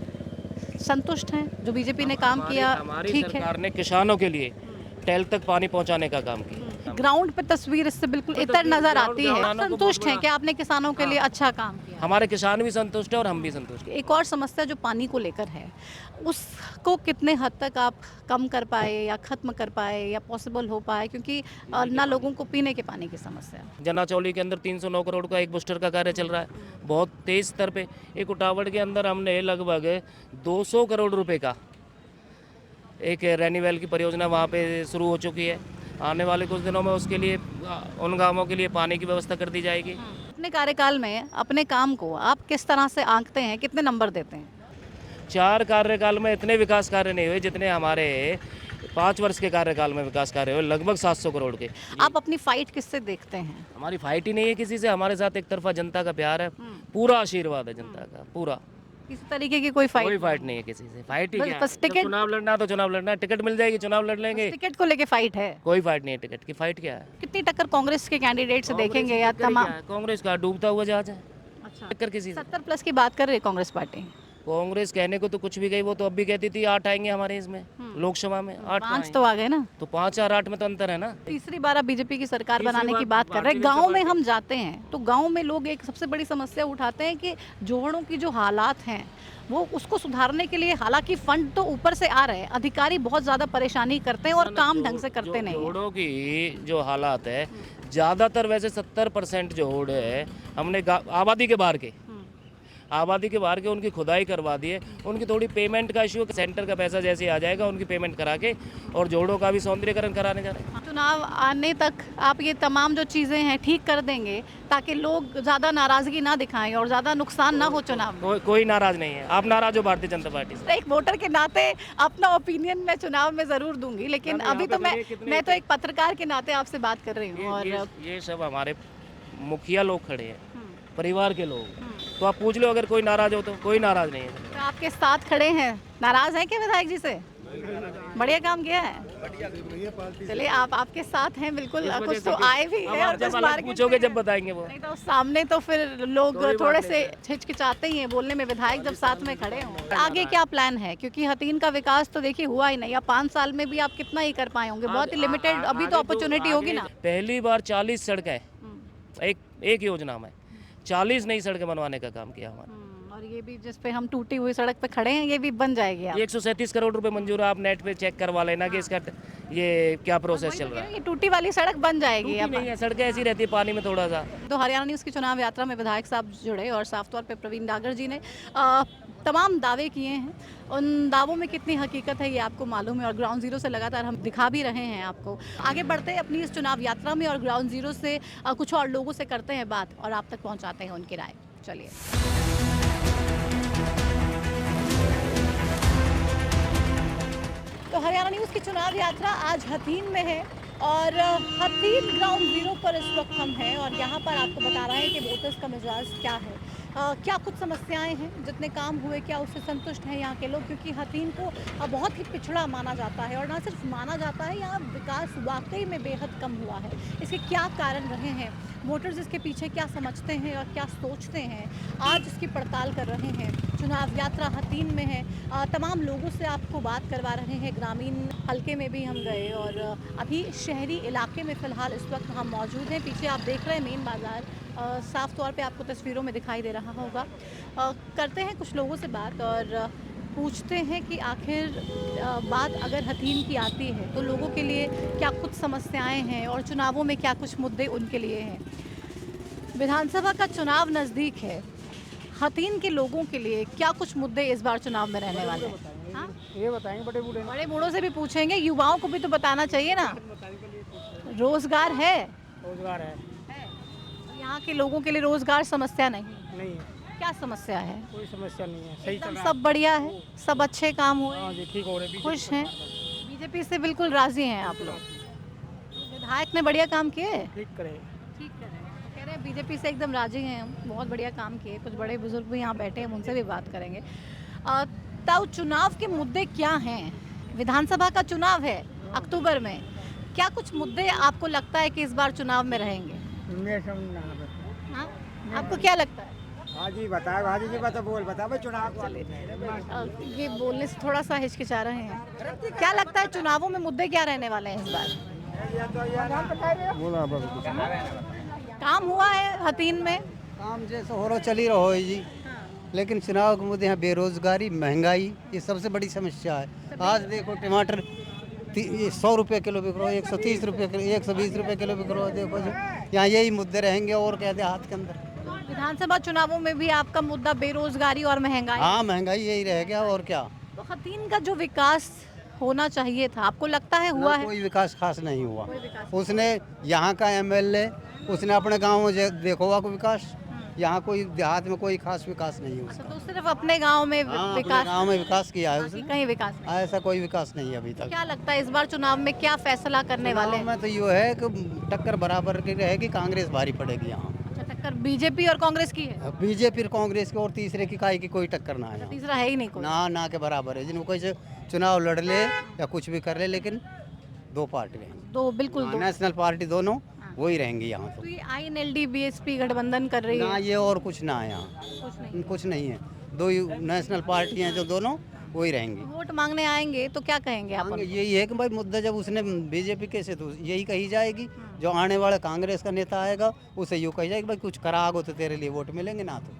Speaker 13: संतुष्ट हैं जो बीजेपी ने काम किया?
Speaker 7: हमारी सरकार ने किसानों के लिए टैल तक पानी पहुंचाने का काम किया।
Speaker 13: ग्राउंड पे तस्वीर इससे बिल्कुल इतर नजर आती है। संतुष्ट हैं कि आपने किसानों के लिए अच्छा काम किया?
Speaker 7: हमारे किसान भी संतुष्ट है और हम भी संतुष्ट हैं।
Speaker 13: एक और समस्या जो पानी को लेकर है, उसको कितने हद तक आप कम कर पाए या खत्म कर पाए या पॉसिबल हो पाए? क्योंकि ना लोगों को पीने के पानी की समस्या।
Speaker 7: जनाचौली के अंदर 309 करोड़ का एक बूस्टर का कार्य चल रहा है, बहुत तेज स्तर पे। एक उटावड़ के अंदर हमने लगभग 200 करोड़ रुपए का एक रेनीवेल की परियोजना वहाँ पे शुरू हो चुकी है। आने वाले कुछ दिनों में उसके लिए उन गांवों के लिए पानी की व्यवस्था कर दी जाएगी।
Speaker 13: अपने कार्यकाल में अपने काम को आप किस तरह से आंकते हैं, कितने नंबर देते हैं?
Speaker 7: 4 कार्यकाल में इतने विकास कार्य नहीं हुए जितने हमारे 5 वर्ष के कार्यकाल में विकास कार्य हुए, लगभग 700 करोड़ के।
Speaker 13: आप अपनी फाइट किससे देखते हैं?
Speaker 7: हमारी फाइट ही नहीं है किसी से, हमारे साथ एक तरफा जनता का प्यार है, पूरा आशीर्वाद है जनता का, पूरा।
Speaker 13: किसी तरीके की कोई फाइट
Speaker 7: नहीं है किसी से। फाइट ही
Speaker 13: बस-
Speaker 7: क्या?
Speaker 13: बस
Speaker 7: जब
Speaker 13: टिकट-
Speaker 7: चुनाव लड़ना तो चुनाव लड़ना है, टिकट मिल जाएगी चुनाव लड़ लेंगे।
Speaker 13: टिकट को लेके फाइट है?
Speaker 7: कोई फाइट नहीं है टिकट की। फाइट क्या है?
Speaker 13: कितनी टक्कर कांग्रेस के कैंडिडेट से देखेंगे या
Speaker 7: टक्कर ही
Speaker 13: तमाम?
Speaker 7: क्या है? कांग्रेस का डूबता हुआ जहाज है।
Speaker 13: अच्छा,
Speaker 7: टक्कर किसी से?
Speaker 13: 70 प्लस की बात कर रही है कांग्रेस पार्टी।
Speaker 7: कांग्रेस कहने को तो कुछ भी गई, वो तो अब भी कहती थी 8 आएंगे हमारे इसमें लोकसभा में। 8
Speaker 13: 5 तो आ गए ना,
Speaker 7: तो 5 और 8 में तो अंतर है ना।
Speaker 13: तीसरी बार आप बीजेपी की सरकार
Speaker 7: तीसरी
Speaker 13: बनाने की
Speaker 7: बार
Speaker 13: बात कर रहे हैं।
Speaker 7: भारतीय
Speaker 13: गांव में
Speaker 7: जनता
Speaker 13: हम जाते हैं तो गांव में लोग एक सबसे बड़ी समस्या उठाते हैं कि जोहड़ों की जो हालात हैं वो उसको सुधारने के लिए, हालांकि फंड तो ऊपर से आ रहे हैं, अधिकारी बहुत ज़्यादा परेशानी करते हैं और काम ढंग से करते नहीं हैं।
Speaker 7: जोड़ों की जो हालात है, ज़्यादातर वैसे 70% जोड़ है हमने आबादी के बाहर के उनकी खुदाई करवा दी है। उनकी थोड़ी पेमेंट का इशू है, सेंटर का पैसा जैसे आ जाएगा उनकी पेमेंट करा के, और जोड़ों का भी सौंदर्यकरण कराने जा रहे हैं।
Speaker 13: चुनाव आने तक आप ये तमाम जो चीज़ें हैं ठीक कर देंगे ताकि लोग ज़्यादा नाराज़गी ना दिखाएं और ज़्यादा नुकसान ना हो चुनाव में?
Speaker 7: कोई नाराज नहीं है। आप नाराज हो भारतीय जनता पार्टी से?
Speaker 13: एक वोटर के नाते अपना ओपिनियन मैं चुनाव में ज़रूर दूंगी, लेकिन अभी तो मैं तो एक पत्रकार के नाते आपसे बात कर रही हूँ। और
Speaker 7: ये सब हमारे मुखिया लोग खड़े हैं, परिवार के लोग, तो आप पूछ लो अगर कोई नाराज हो तो। कोई नाराज नहीं है।
Speaker 13: तो आपके साथ खड़े हैं, नाराज हैं क्या विधायक जी से? बढ़िया काम किया है, चलिए आप आपके साथ हैं बिल्कुल। कुछ तो आए भी हैं और कुछ मार्केट
Speaker 7: पूछोगे जब बताएंगे वो।
Speaker 13: नहीं तो सामने तो फिर लोग थोड़े से हिचकिचाते ही हैं बोलने में, विधायक जब साथ में खड़े हों। आगे क्या प्लान है? क्योंकि हथीन का विकास तो देखिए हुआ ही नहीं, या 5 साल में भी आप कितना ही कर पाए होंगे, बहुत ही लिमिटेड अभी तो अपॉर्चुनिटी होगी ना।
Speaker 7: पहली बार 40 सड़कें एक योजना में 40 नई सड़कें बनवाने का काम किया हमारा।
Speaker 13: और ये भी जिस पे हम टूटी हुई सड़क पे खड़े हैं ये भी बन जाएगी।
Speaker 7: 137 करोड़ रुपए मंजूर है, आप नेट पे चेक करवा लेना कि इसका ये क्या प्रोसेस चल रहा है।
Speaker 13: ये टूटी वाली सड़क बन जाएगी।
Speaker 7: नहीं है, सड़कें ऐसी रहती है पानी में थोड़ा सा।
Speaker 13: तो हरियाणा न्यूज़ की चुनाव यात्रा में विधायक साहब जुड़े और साफ तौर पे प्रवीण डागर जी ने तमाम दावे किए हैं। उन दावों में कितनी हकीकत है ये आपको मालूम है, और ग्राउंड जीरो से लगातार हम दिखा भी रहे हैं आपको। आगे बढ़ते हैं अपनी इस चुनाव यात्रा में और ग्राउंड जीरो से कुछ और लोगों से करते हैं बात और आप तक पहुँचाते हैं उनकी राय। चलिए। तो हरियाणा न्यूज़ की चुनाव यात्रा आज हथीन में है और हथीन ग्राउंड जीरो पर इस वक्त हम हैं और यहाँ पर आपको बता रहे हैं कि वोटर्स का मिजाज क्या है। क्या कुछ समस्याएं हैं, जितने काम हुए क्या उससे संतुष्ट हैं यहाँ के लोग? क्योंकि हथीन को बहुत ही पिछड़ा माना जाता है, और ना सिर्फ माना जाता है, यहाँ विकास वाकई में बेहद कम हुआ है। इसके क्या कारण रहे हैं, वोटर्स इसके पीछे क्या समझते हैं और क्या सोचते हैं, आज इसकी पड़ताल कर रहे हैं। चुनाव यात्रा हथीन में है, तमाम लोगों से आपको बात करवा रहे हैं। ग्रामीण हलके में भी हम गए और अभी शहरी इलाके में फ़िलहाल इस वक्त हम मौजूद हैं। पीछे आप देख रहे हैं मेन बाज़ार, साफ़ तौर पे आपको तस्वीरों में दिखाई दे रहा होगा। करते हैं कुछ लोगों से बात और पूछते हैं कि आखिर बात अगर हथीन की आती है तो लोगों के लिए क्या कुछ समस्याएं हैं और चुनावों में क्या कुछ मुद्दे उनके लिए हैं। विधानसभा का चुनाव नज़दीक है, हथीन के लोगों के लिए क्या कुछ मुद्दे इस बार चुनाव में रहने वाले हैं? हाँ?
Speaker 11: ये बताएंगे बड़े
Speaker 13: बूढ़ों से भी पूछेंगे, युवाओं को भी तो बताना चाहिए ना। रोजगार है?
Speaker 11: रोजगार है।
Speaker 13: यहाँ के लोगों के लिए रोजगार समस्या नहीं
Speaker 11: नहीं,
Speaker 13: क्या समस्या है?
Speaker 11: कोई समस्या नहीं है, सही चल रहा है।
Speaker 13: सब बढ़िया है, सब अच्छे काम हुए,
Speaker 11: हाँ जी, ठीक हो रहे,
Speaker 13: खुश हैं, बीजेपी से बिल्कुल राजी हैं आप लोग? विधायक ने बढ़िया काम किए,
Speaker 11: ठीक करे,
Speaker 13: कह रहे हैं बीजेपी से एकदम राजी हैं हम, बहुत बढ़िया काम किए। कुछ बड़े बुजुर्ग भी यहाँ बैठे हैं, उनसे भी बात करेंगे। तब चुनाव के मुद्दे क्या हैं? विधानसभा का चुनाव है अक्टूबर में, क्या कुछ मुद्दे आपको लगता है कि इस बार चुनाव में रहेंगे? हाँ? आपको क्या लगता है?
Speaker 5: हाजी बताओ, हाजी जी बता, बोल बता भाई, चुनाव वाले
Speaker 13: ये बोलने से थोड़ा सा हिचकिचा रहे हैं। क्या लगता है चुनावों में मुद्दे क्या रहने वाले हैं इस बार? काम हुआ है हथीन में?
Speaker 16: काम जैसे हो रहा चल ही रहा है जी, लेकिन चुनाव के मुद्दे हैं बेरोजगारी, महंगाई, ये सबसे बड़ी समस्या है। आज देखो टमाटर 100 रुपये किलो बिक रहा है, 130 रुपये किलो, 120 रुपये किलो बिक रहा है। देखो जी, यहाँ यही मुद्दे रहेंगे और क्या दे हाथ के अंदर।
Speaker 13: विधानसभा चुनावों में भी आपका मुद्दा बेरोजगारी और महंगाई?
Speaker 16: हाँ, महंगाई यही रह गया और क्या।
Speaker 13: तो हथीन का जो विकास होना चाहिए था, आपको लगता है हुआ है?
Speaker 16: कोई विकास खास नहीं हुआ। उसने यहाँ का MLA उसने अपने गाँव में देखो हुआ को विकास, यहाँ कोई देहात में कोई खास विकास नहीं हुआ।
Speaker 13: तो सिर्फ अपने गांव में विकास,
Speaker 16: गाँव में विकास किया है उसने,
Speaker 13: कहीं विकास नहीं।
Speaker 16: ऐसा कोई विकास नहीं है अभी तक।
Speaker 13: क्या लगता है इस बार चुनाव में क्या फैसला करने वाले हैं?
Speaker 16: मैं तो ये है कि टक्कर बराबर की रहेगी, कांग्रेस भारी पड़ेगी यहाँ।
Speaker 13: अच्छा, टक्कर बीजेपी और कांग्रेस की है?
Speaker 16: बीजेपी और कांग्रेस की, और तीसरे की काई की कोई टक्कर ना है।
Speaker 13: तीसरा है ही नहीं कोई?
Speaker 16: ना के बराबर है, जिनको कोई चुनाव लड़ ले या कुछ भी कर ले, लेकिन दो पार्टी रहेंगी,
Speaker 13: दो बिल्कुल दो।
Speaker 16: नेशनल पार्टी दोनों वही रहेंगी यहाँ।
Speaker 13: तो ये INLD BSP गठबंधन कर रही है
Speaker 16: ना, ये और कुछ ना है यहाँ, कुछ नहीं है। दो नेशनल पार्टी हैं जो दोनों वही रहेंगी।
Speaker 13: वोट मांगने आएंगे तो क्या कहेंगे आप?
Speaker 16: यही है कि भाई मुद्दा जब उसने बीजेपी कैसे, तो यही कही जाएगी। जो आने वाला कांग्रेस का नेता आएगा उसे यूँ कही जाएगी भाई कुछ करागो तो तेरे लिए वोट मिलेंगे, ना तो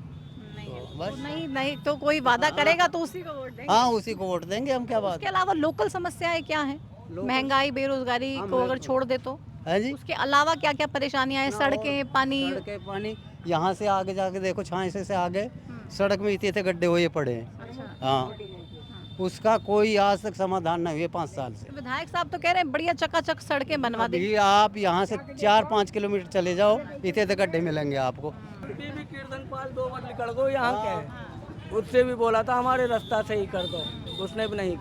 Speaker 16: बस।
Speaker 13: नहीं तो कोई वादा करेगा तो उसी को वोट देंगे।
Speaker 16: हाँ, उसी को वोट देंगे हम, क्या बात।
Speaker 13: उसके अलावा लोकल समस्याएं क्या हैं? महंगाई, बेरोजगारी को अगर छोड़ दे तो
Speaker 16: है जी,
Speaker 13: उसके अलावा क्या क्या परेशानियां हैं? सड़कें, पानी
Speaker 16: यहाँ से आगे जाके देखो, छांसे से आगे सड़क में इतने गड्ढे हुए पड़े हैं। हाँ, उसका कोई आज तक समाधान नहीं हुए 5 साल से।
Speaker 13: विधायक साहब तो कह रहे हैं बढ़िया चकाचक सड़कें बनवा दी।
Speaker 16: आप यहाँ से 4-5 किलोमीटर चले जाओ, इतने गड्ढे मिलेंगे आपको।
Speaker 8: कीर्तनपाल 2 मंजिल कर दो, यहाँ क्या है? उससे भी बोला था हमारे रास्ता सही कर दो, उसने भी नहीं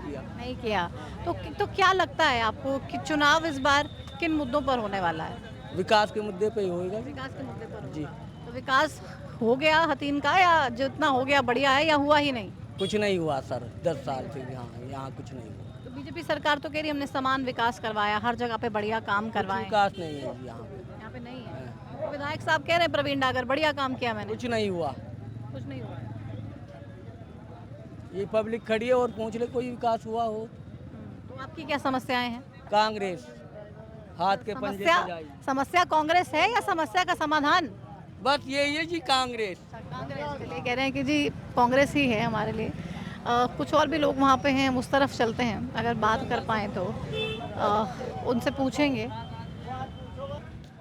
Speaker 8: किया।
Speaker 13: तो क्या लगता है आपको कि चुनाव इस बार किन मुद्दों पर होने वाला है?
Speaker 8: विकास के मुद्दे पे ही होगा।
Speaker 13: विकास के मुद्दे पर
Speaker 8: जी।
Speaker 13: तो विकास हो गया हथीन का, या जितना हो गया बढ़िया है, या हुआ ही नहीं?
Speaker 8: कुछ नहीं हुआ सर, 10 साल से यहाँ कुछ नहीं हुआ।
Speaker 13: तो बीजेपी सरकार तो कह रही हमने समान विकास करवाया, हर जगह पे बढ़िया काम करवाया।
Speaker 8: विकास नहीं है यहाँ
Speaker 13: पे नहीं है। तो विधायक साहब कह रहे हैं प्रवीण डागर बढ़िया काम किया मैंने।
Speaker 8: कुछ नहीं हुआ। ये पब्लिक खड़ी है और पूछ ले कोई विकास हुआ हो।
Speaker 13: तो आपकी क्या समस्याएं हैं?
Speaker 8: कांग्रेस हाथ के पंजे पे जाए।
Speaker 13: समस्या कांग्रेस है या समस्या का समाधान?
Speaker 8: बस यही है जी, कांग्रेस
Speaker 13: के लिए कह रहे हैं कि जी कांग्रेस ही है हमारे लिए। कुछ और भी लोग वहाँ पे हैं, उस तरफ चलते हैं, अगर बात कर पाएँ तो उनसे पूछेंगे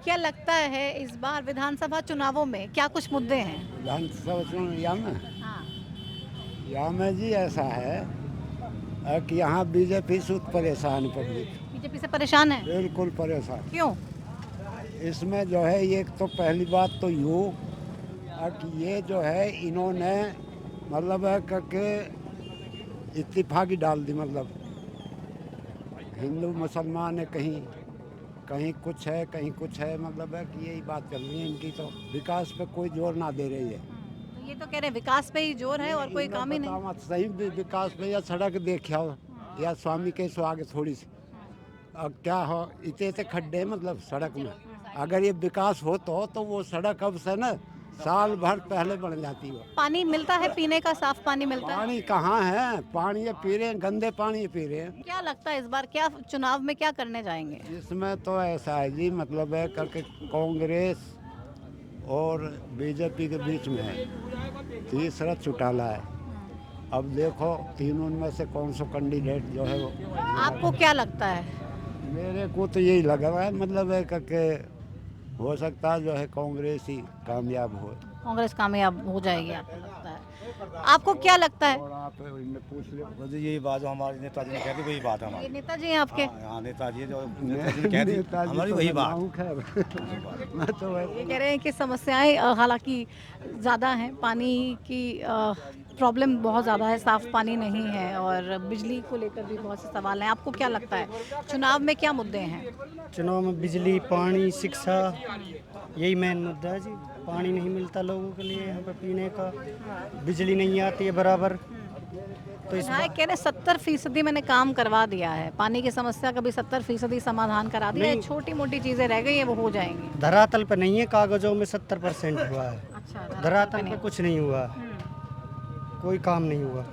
Speaker 13: क्या लगता है इस बार विधानसभा चुनावों में क्या कुछ मुद्दे हैं?
Speaker 17: विधानसभा चुनाव यहाँ में जी ऐसा है कि यहाँ बीजेपी से परेशान, पब्लिक
Speaker 13: बीजेपी से परेशान है,
Speaker 17: बिल्कुल परेशान।
Speaker 13: क्यों?
Speaker 17: इसमें जो है ये तो पहली बात तो यूँ कि ये जो है इन्होंने मतलब है करके इत्तेफाकी डाल दी, मतलब हिंदू मुसलमान है, कहीं कुछ है, मतलब है कि यही बात चल रही है इनकी। तो विकास पे कोई जोर ना दे रही है।
Speaker 13: तो ये तो कह रहे हैं विकास पे ही जोर है और कोई काम ही नहीं।
Speaker 17: बताओ, सही विकास में या सड़क देखा हो या स्वामी के सो आगे थोड़ी सी अब क्या हो, इतने खड्डे मतलब सड़क में। अगर ये विकास हो तो वो सड़क अब से ना साल भर पहले बन जाती है।
Speaker 13: पानी मिलता है पीने का, साफ पानी मिलता है?
Speaker 17: पानी कहाँ है, पानी ये पी रहे हैं, गंदे पानी पी रहे हैं।
Speaker 13: क्या लगता है इस बार क्या चुनाव में क्या करने जाएंगे?
Speaker 17: इसमें तो ऐसा है जी, मतलब है करके कांग्रेस और बीजेपी के बीच में है, तीसरा चौटाला है। अब देखो तीनों में से कौन सा कैंडिडेट जो है वो।
Speaker 13: आपको क्या लगता है?
Speaker 17: मेरे को तो यही लग रहा है, मतलब है करके हो सकता है जो है कांग्रेस ही कामयाब हो।
Speaker 13: कांग्रेस कामयाब हो जाएगी आपको लगता है? आपको क्या लगता है?
Speaker 17: आप पूछ लो।
Speaker 2: यही बात जो हमारे नेताजी ने कहती वही बात है
Speaker 13: ये
Speaker 2: हमारी।
Speaker 13: नेताजी हैं आपके?
Speaker 2: हाँ, नेताजी जो नेताजी ने कहती हमारी वही बात।
Speaker 17: मैं तो
Speaker 13: ये कह रहे हैं कि समस्याएं हालांकि ज़्यादा हैं, पानी की प्रॉब्लम बहुत ज़्यादा है, साफ़ पानी नहीं है और बिजली को लेकर भी बहुत से सवाल हैं। आपको क्या लगता है चुनाव में क्या मुद्दे हैं?
Speaker 18: चुनाव में बिजली, पानी, शिक्षा, यही मेन मुद्दा है जी। पानी नहीं मिलता लोगों के लिए यहाँ पर पीने का, बिजली नहीं आती है बराबर। तो इस
Speaker 13: विधायक कह रहे 70% मैंने काम करवा दिया है, पानी की समस्या का भी 70% समाधान करा दिया है, छोटी मोटी चीज़ें रह गई हैं वो हो जाएंगी।
Speaker 18: धरातल पर नहीं है, कागजों में 70% हुआ है।
Speaker 13: अच्छा,
Speaker 18: धरातल पर कुछ नहीं हुआ, कोई काम नहीं हुआ।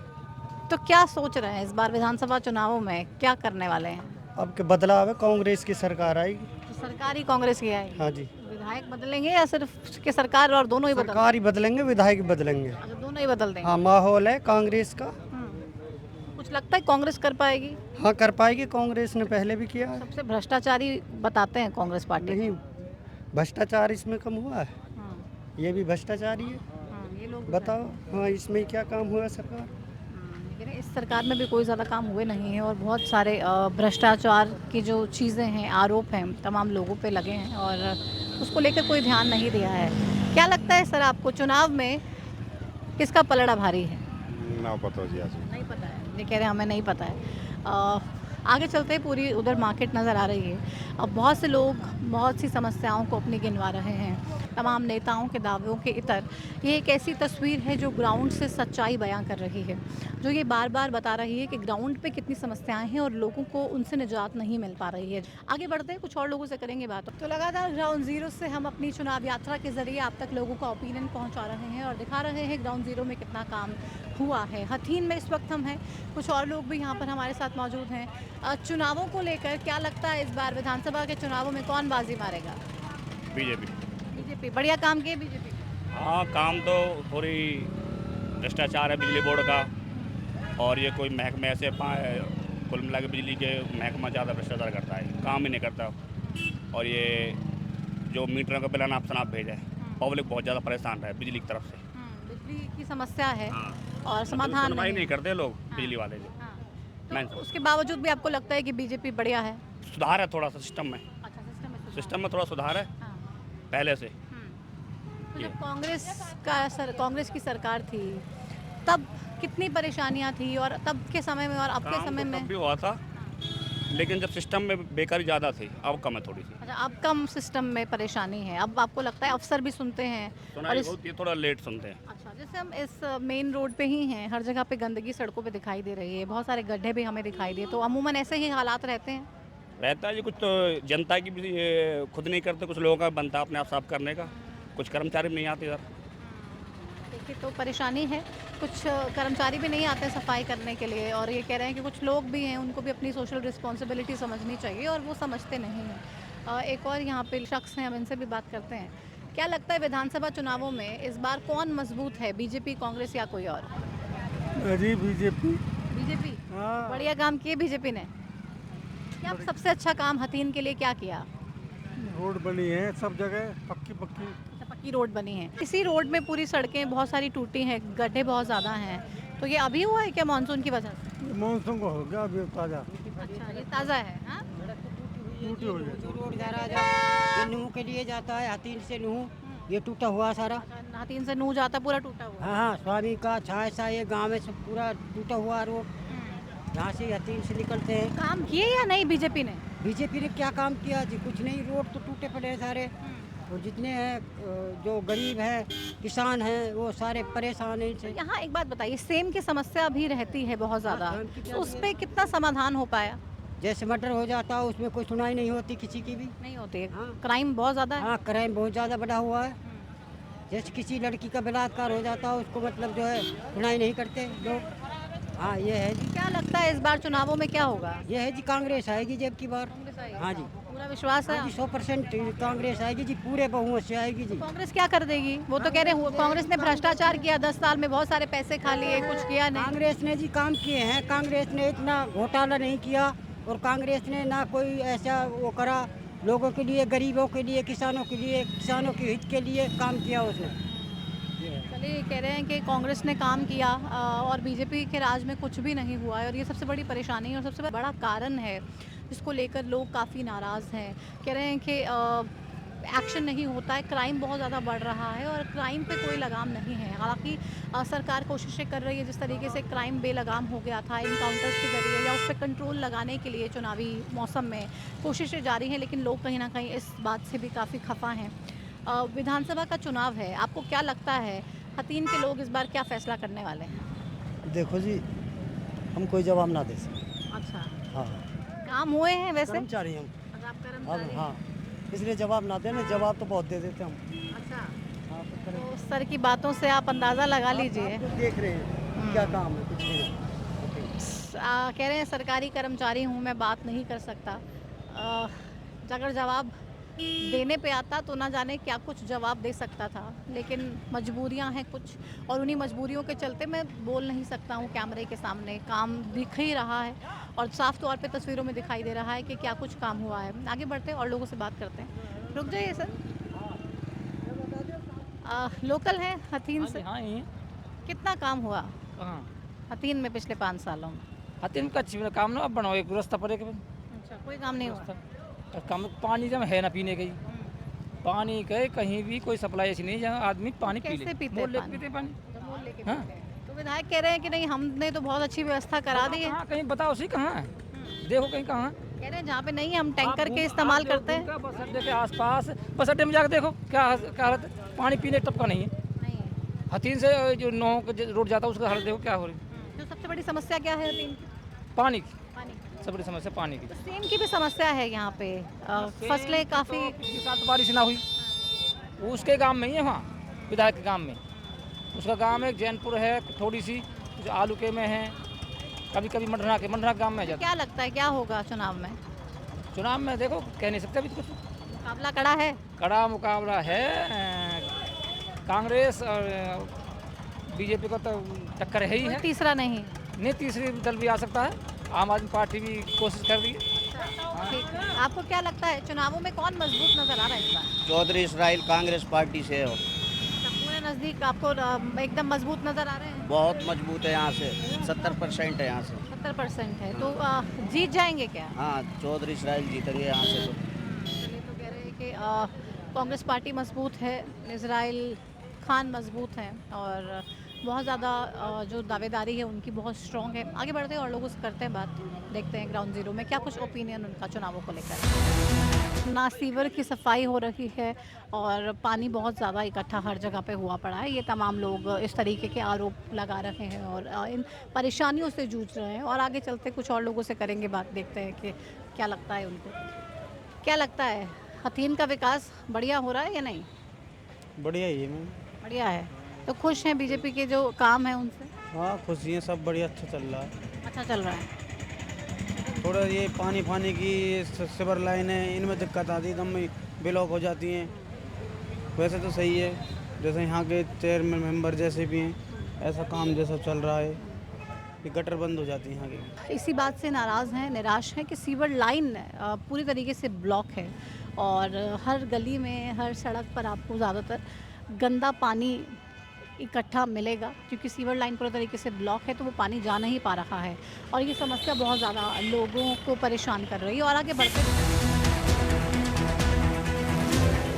Speaker 13: तो क्या सोच रहे हैं इस बार विधानसभा चुनावों में क्या करने वाले हैं?
Speaker 18: अब के बदलाव है, कांग्रेस की सरकार आएगी।
Speaker 13: तो सरकार ही कांग्रेस की आएगी?
Speaker 18: हाँ जी।
Speaker 13: विधायक बदलेंगे या सिर्फ के सरकार और दोनों ही
Speaker 18: सरकार ही बदलेंगे, विधायक बदलेंगे।
Speaker 13: अच्छा, दोनों ही बदल देंगे?
Speaker 18: हाँ, माहौल है कांग्रेस का।
Speaker 13: कुछ लगता है कांग्रेस कर पाएगी?
Speaker 18: हाँ, कर पाएगी, कांग्रेस ने पहले भी किया है।
Speaker 13: सबसे भ्रष्टाचारी बताते हैं कांग्रेस पार्टी।
Speaker 18: नहीं, भ्रष्टाचार इसमें कम हुआ है, ये भी भ्रष्टाचारी है।
Speaker 13: ये लोग
Speaker 18: बताओ, हाँ इसमें क्या काम हुआ सरकार?
Speaker 13: लेकिन इस सरकार में भी कोई ज़्यादा काम हुए नहीं है और बहुत सारे भ्रष्टाचार की जो चीज़ें हैं, आरोप हैं, तमाम लोगों पे लगे हैं और उसको लेकर कोई ध्यान नहीं दिया है। क्या लगता है सर आपको चुनाव में किसका पलड़ा भारी है?
Speaker 19: ना पता जी,
Speaker 13: नहीं पता है, ये कह रहे हैं हमें नहीं पता है। आगे चलते पूरी उधर मार्केट नज़र आ रही है। अब बहुत से लोग बहुत सी समस्याओं को अपनी गिनवा रहे हैं, तमाम नेताओं के दावों के इतर। ये एक ऐसी तस्वीर है जो ग्राउंड से सच्चाई बयां कर रही है, जो ये बार बार बता रही है कि ग्राउंड पे कितनी समस्याएं हैं और लोगों को उनसे निजात नहीं मिल पा रही है। आगे बढ़ते हैं, कुछ और लोगों से करेंगे बात। तो लगातार ग्राउंड ज़ीरो से हम अपनी चुनाव यात्रा के ज़रिए आप तक लोगों का ओपिनियन पहुँचा रहे हैं और दिखा रहे हैं ग्राउंड ज़ीरो में कितना काम हुआ है। हथीन में इस वक्त हम हैं, कुछ और लोग भी यहाँ पर हमारे साथ मौजूद हैं। चुनावों को लेकर क्या लगता है इस बार विधानसभा के चुनावों में कौन बाजी मारेगा?
Speaker 20: बीजेपी।
Speaker 13: बीजेपी बढ़िया काम किए बीजेपी?
Speaker 20: हाँ, काम तो थोड़ी भ्रष्टाचार है बिजली बोर्ड का और ये कोई महकमे ऐसे कुल मिला के बिजली के महकमा ज़्यादा भ्रष्टाचार करता है, काम ही नहीं करता। और ये जो मीटरों का बिल ऑप्शन आप भेजा है, पब्लिक बहुत ज़्यादा परेशान रहा है बिजली की तरफ से।
Speaker 13: बिजली की समस्या है और समाधान
Speaker 20: नहीं करते लोग बिजली वाले जो।
Speaker 13: तो उसके बावजूद भी आपको लगता है कि बीजेपी बढ़िया है?
Speaker 20: सुधार है थोड़ा सा सिस्टम में। सिस्टम में थोड़ा सुधार है पहले से।
Speaker 13: जब कांग्रेस की सरकार थी तब कितनी परेशानियां थी और तब के समय में और अब के समय में?
Speaker 20: तब भी हुआ था, लेकिन जब सिस्टम में बेकारी ज़्यादा थी, अब कम है थोड़ी सी।
Speaker 13: अच्छा, अब कम सिस्टम में परेशानी है। अब आपको लगता है अफसर भी सुनते हैं?
Speaker 20: और ये थोड़ा लेट सुनते हैं।
Speaker 13: अच्छा, जैसे हम इस मेन रोड पे ही हैं, हर जगह पे गंदगी सड़कों पे दिखाई दे रही है, बहुत सारे गड्ढे भी हमें दिखाई दे, तो अमूमन ऐसे ही हालात रहते हैं?
Speaker 20: रहता है जी, कुछ तो जनता की भी खुद नहीं करते, कुछ लोगों का बनता अपने आप साफ करने का, कुछ कर्मचारी भी नहीं आते इधर।
Speaker 13: देखिए, तो परेशानी है, कुछ कर्मचारी भी नहीं आते सफाई करने के लिए और ये कह रहे हैं कि कुछ लोग भी हैं, उनको भी अपनी सोशल रिस्पॉन्सिबिलिटी समझनी चाहिए और वो समझते नहीं हैं। एक और यहाँ पे शख्स हैं, हम इनसे भी बात करते हैं। क्या लगता है विधानसभा चुनावों में इस बार कौन मजबूत है, बीजेपी, कांग्रेस या कोई और?
Speaker 21: जी बीजेपी।
Speaker 13: बीजेपी? बढ़िया काम किए बीजेपी ने। क्या सबसे अच्छा काम हथीन के लिए क्या किया?
Speaker 21: रोड बनी है सब जगह, पक्की
Speaker 13: पक्की रोड बनी है। इसी रोड में पूरी सड़कें बहुत सारी टूटी हैं, गड्ढे बहुत ज़्यादा हैं, तो ये अभी हुआ है क्या मानसून की वजह से?
Speaker 21: मानसून को हो गया अभी ताज़ा।
Speaker 13: अच्छा, ये ताज़ा है। हाँ,
Speaker 21: टूटी हुई है।
Speaker 22: रोड जा रहा है, नूह के लिए जाता है, हथीन से नूह, ये टूटा हुआ सारा।
Speaker 13: हथीन से नूह जाता पूरा टूटा हुआ?
Speaker 22: हाँ, स्वामी का छाया सा ये गाँव में सब पूरा टूटा हुआ रोड, यहाँ से हथीन से निकलते हैं।
Speaker 13: काम किए या नहीं बीजेपी ने?
Speaker 22: बीजेपी ने क्या काम किया जी? कुछ नहीं, रोड तो टूटे पड़े हैं सारे। और जितने हैं जो गरीब हैं, किसान हैं, वो सारे परेशान हैं इनसे।
Speaker 13: यहाँ एक बात बताइए, सेम की समस्या भी रहती है बहुत ज़्यादा, तो उस पर कितना समाधान हो पाया?
Speaker 22: जैसे मर्डर हो जाता है उसमें कोई सुनाई नहीं होती किसी की भी।
Speaker 13: नहीं होती है। क्राइम बहुत ज़्यादा है।
Speaker 22: हाँ, क्राइम बहुत ज़्यादा बढ़ा हुआ है। जैसे किसी लड़की का बलात्कार हो जाता है उसको मतलब जो है सुनाई नहीं करते लोग। हाँ, ये है जी।
Speaker 13: क्या लगता है इस बार चुनावों में क्या होगा?
Speaker 22: ये है जी, कांग्रेस आएगी जब की बार। हाँ जी,
Speaker 13: पूरा विश्वास है?
Speaker 22: हाँ जी, 100% कांग्रेस आएगी जी, पूरे बहुमत से आएगी जी।
Speaker 13: कांग्रेस क्या कर देगी? वो तो कह रहे हैं कांग्रेस ने भ्रष्टाचार किया, 10 साल में बहुत सारे पैसे खा लिए, कुछ किया नहीं।
Speaker 22: कांग्रेस ने जी काम किए हैं, कांग्रेस ने इतना घोटाला नहीं किया और कांग्रेस ने ना कोई ऐसा वो करा लोगों के लिए, गरीबों के लिए, किसानों के लिए, किसानों के हित के लिए काम किया उसने।
Speaker 13: चलिए, कह रहे हैं कि कांग्रेस ने काम किया और बीजेपी के राज में कुछ भी नहीं हुआ है, और ये सबसे बड़ी परेशानी है और सबसे बड़ा कारण है जिसको लेकर लोग काफ़ी नाराज़ हैं। कह रहे हैं कि एक्शन नहीं होता है, क्राइम बहुत ज़्यादा बढ़ रहा है और क्राइम पे कोई लगाम नहीं है। हालांकि सरकार कोशिशें कर रही है, जिस तरीके से क्राइम बेलगाम हो गया था इनकाउंटर्स के जरिए, या उस पर कंट्रोल लगाने के लिए चुनावी मौसम में कोशिशें जारी हैं, लेकिन लोग कहीं ना कहीं इस बात से भी काफ़ी खफा हैं। विधानसभा का चुनाव है, आपको क्या लगता है हथीन के लोग इस बार क्या फैसला करने वाले हैं?
Speaker 18: देखो जी, हम कोई जवाब ना दे सकते।
Speaker 13: अच्छा,
Speaker 18: हाँ,
Speaker 13: काम हुए हैं वैसे?
Speaker 18: कर्मचारी हम।
Speaker 13: अच्छा, आप कर्मचारी हैं।
Speaker 18: हाँ, इसलिए जवाब ना देने, जवाब तो बहुत दे देते हम।
Speaker 13: अच्छा,
Speaker 18: हाँ,
Speaker 13: तो उस तरह की बातों से आप अंदाज़ा लगा लीजिए।
Speaker 18: देख रहे हैं क्या काम है, कुछ नहीं।
Speaker 13: कह रहे हैं सरकारी कर्मचारी हूँ, मैं बात नहीं कर सकता। अगर जवाब देने पे आता तो ना जाने क्या कुछ जवाब दे सकता था, लेकिन मजबूरियां हैं कुछ, और उन्हीं मजबूरियों के चलते मैं बोल नहीं सकता हूँ कैमरे के सामने। काम दिख ही रहा है और साफ तौर पे तस्वीरों में दिखाई दे रहा है कि क्या कुछ काम हुआ है। आगे बढ़ते हैं और लोगों से बात करते हैं। रुक जाइए सर। लोकल हैं हथीन से?
Speaker 4: हाँ, ये
Speaker 13: कितना काम हुआ
Speaker 4: कहाँ
Speaker 13: हथीन में पिछले 5 सालों में?
Speaker 4: हथीन का अच्छी काम ना, अब बनाओ एक रास्ता पर एक
Speaker 13: अच्छा, कोई काम नहीं हुआ?
Speaker 4: कम पानी जब है ना पीने का, पानी के कहीं भी कोई सप्लाई ऐसी नहीं जहाँ आदमी पानी पी ले।
Speaker 13: कैसे पीते
Speaker 4: मोल
Speaker 13: हैं
Speaker 4: पीते पानी?
Speaker 13: हाँ? तो विधायक कह रहे हैं कि नहीं, हमने तो बहुत अच्छी व्यवस्था करा दी है।
Speaker 4: कहीं बताओ उसी कहाँ है, देखो कहीं कहाँ।
Speaker 13: कह रहे हैं जहाँ पे नहीं हम टैंकर के इस्तेमाल करते हैं।
Speaker 4: बस अड्डे के आसपास, बस अड्डे में जाकर देखो क्या हालत है, पानी पीने टप का नहीं है। हथीन से जो 9 रोड जाता है उसका हालत देखो क्या हो रही है।
Speaker 13: तो सबसे बड़ी समस्या क्या है हथीन की?
Speaker 4: पानी की, सबसे बड़ी समस्या पानी की।
Speaker 13: सेम की भी समस्या है यहाँ पे, फसलें काफ़ी।
Speaker 4: पिछले साल तो बारिश ना हुई, उसके गांव में ही है, वहाँ विधायक के गांव में। उसका गांव एक जैनपुर है, थोड़ी सी कुछ आलू के में है, कभी कभी मंडरा के गांव में जाता।
Speaker 13: क्या लगता है क्या होगा चुनाव में?
Speaker 4: चुनाव में देखो कह नहीं सकते अभी कुछ।
Speaker 13: मुकाबला कड़ा है?
Speaker 4: कड़ा मुकाबला है, कांग्रेस और बीजेपी को तो टक्कर है ही है।
Speaker 13: तीसरा नहीं?
Speaker 4: नहीं, तीसरी दल भी आ सकता है, आम आदमी पार्टी भी कोशिश कर रही है।
Speaker 13: ठीक है, आपको क्या लगता है चुनावों में कौन मजबूत नजर आ रहा है इस बार?
Speaker 19: चौधरी इसराइल कांग्रेस पार्टी से है।
Speaker 13: पूरे नज़दीक आपको एकदम मजबूत नजर आ रहे हैं?
Speaker 19: बहुत मजबूत है, यहाँ से 70% है, यहाँ से
Speaker 13: 70% है। तो जीत जाएंगे क्या?
Speaker 19: हाँ, चौधरी इसराइल जीतेंगे यहाँ से।
Speaker 13: तो कह रहे हैं कि कांग्रेस पार्टी मजबूत है, इसराइल खान मजबूत हैं और बहुत ज़्यादा जो दावेदारी है उनकी बहुत स्ट्रॉन्ग है। आगे बढ़ते हैं और लोगों से करते हैं बात, देखते हैं ग्राउंड ज़ीरो में क्या कुछ ओपिनियन उनका चुनावों को लेकर। ना सीवर की सफाई हो रही है और पानी बहुत ज़्यादा इकट्ठा हर जगह पे हुआ पड़ा है। ये तमाम लोग इस तरीके के आरोप लगा रहे हैं और इन परेशानियों से जूझ रहे हैं। और आगे चलते कुछ और लोगों से करेंगे बात, देखते हैं कि क्या लगता है उनको। क्या लगता है हथीन का विकास बढ़िया हो रहा है या नहीं?
Speaker 18: बढ़िया ही है मैम।
Speaker 13: बढ़िया है। तो खुश हैं बीजेपी के जो काम है उनसे?
Speaker 18: हाँ, खुशी है, सब बढ़िया, अच्छा चल रहा है।
Speaker 13: अच्छा चल रहा है।
Speaker 18: थोड़ा ये पानी की सिवर लाइन है, इनमें दिक्कत आती है, एकदम ब्लॉक हो जाती हैं। वैसे तो सही है, जैसे यहाँ के चेयरमैन मेंबर जैसे भी हैं, ऐसा काम जैसा चल रहा है, ये गटर बंद हो जाती है यहाँ की।
Speaker 13: इसी बात से नाराज़ हैं, निराश हैं कि सीवर लाइन पूरी तरीके से ब्लॉक है और हर गली में, हर सड़क पर आपको ज़्यादातर गंदा पानी इकट्ठा मिलेगा, क्योंकि सीवर लाइन पूरी तरीके से ब्लॉक है तो वो पानी जा नहीं पा रहा है और ये समस्या बहुत ज़्यादा लोगों को परेशान कर रही है। और आगे बढ़ते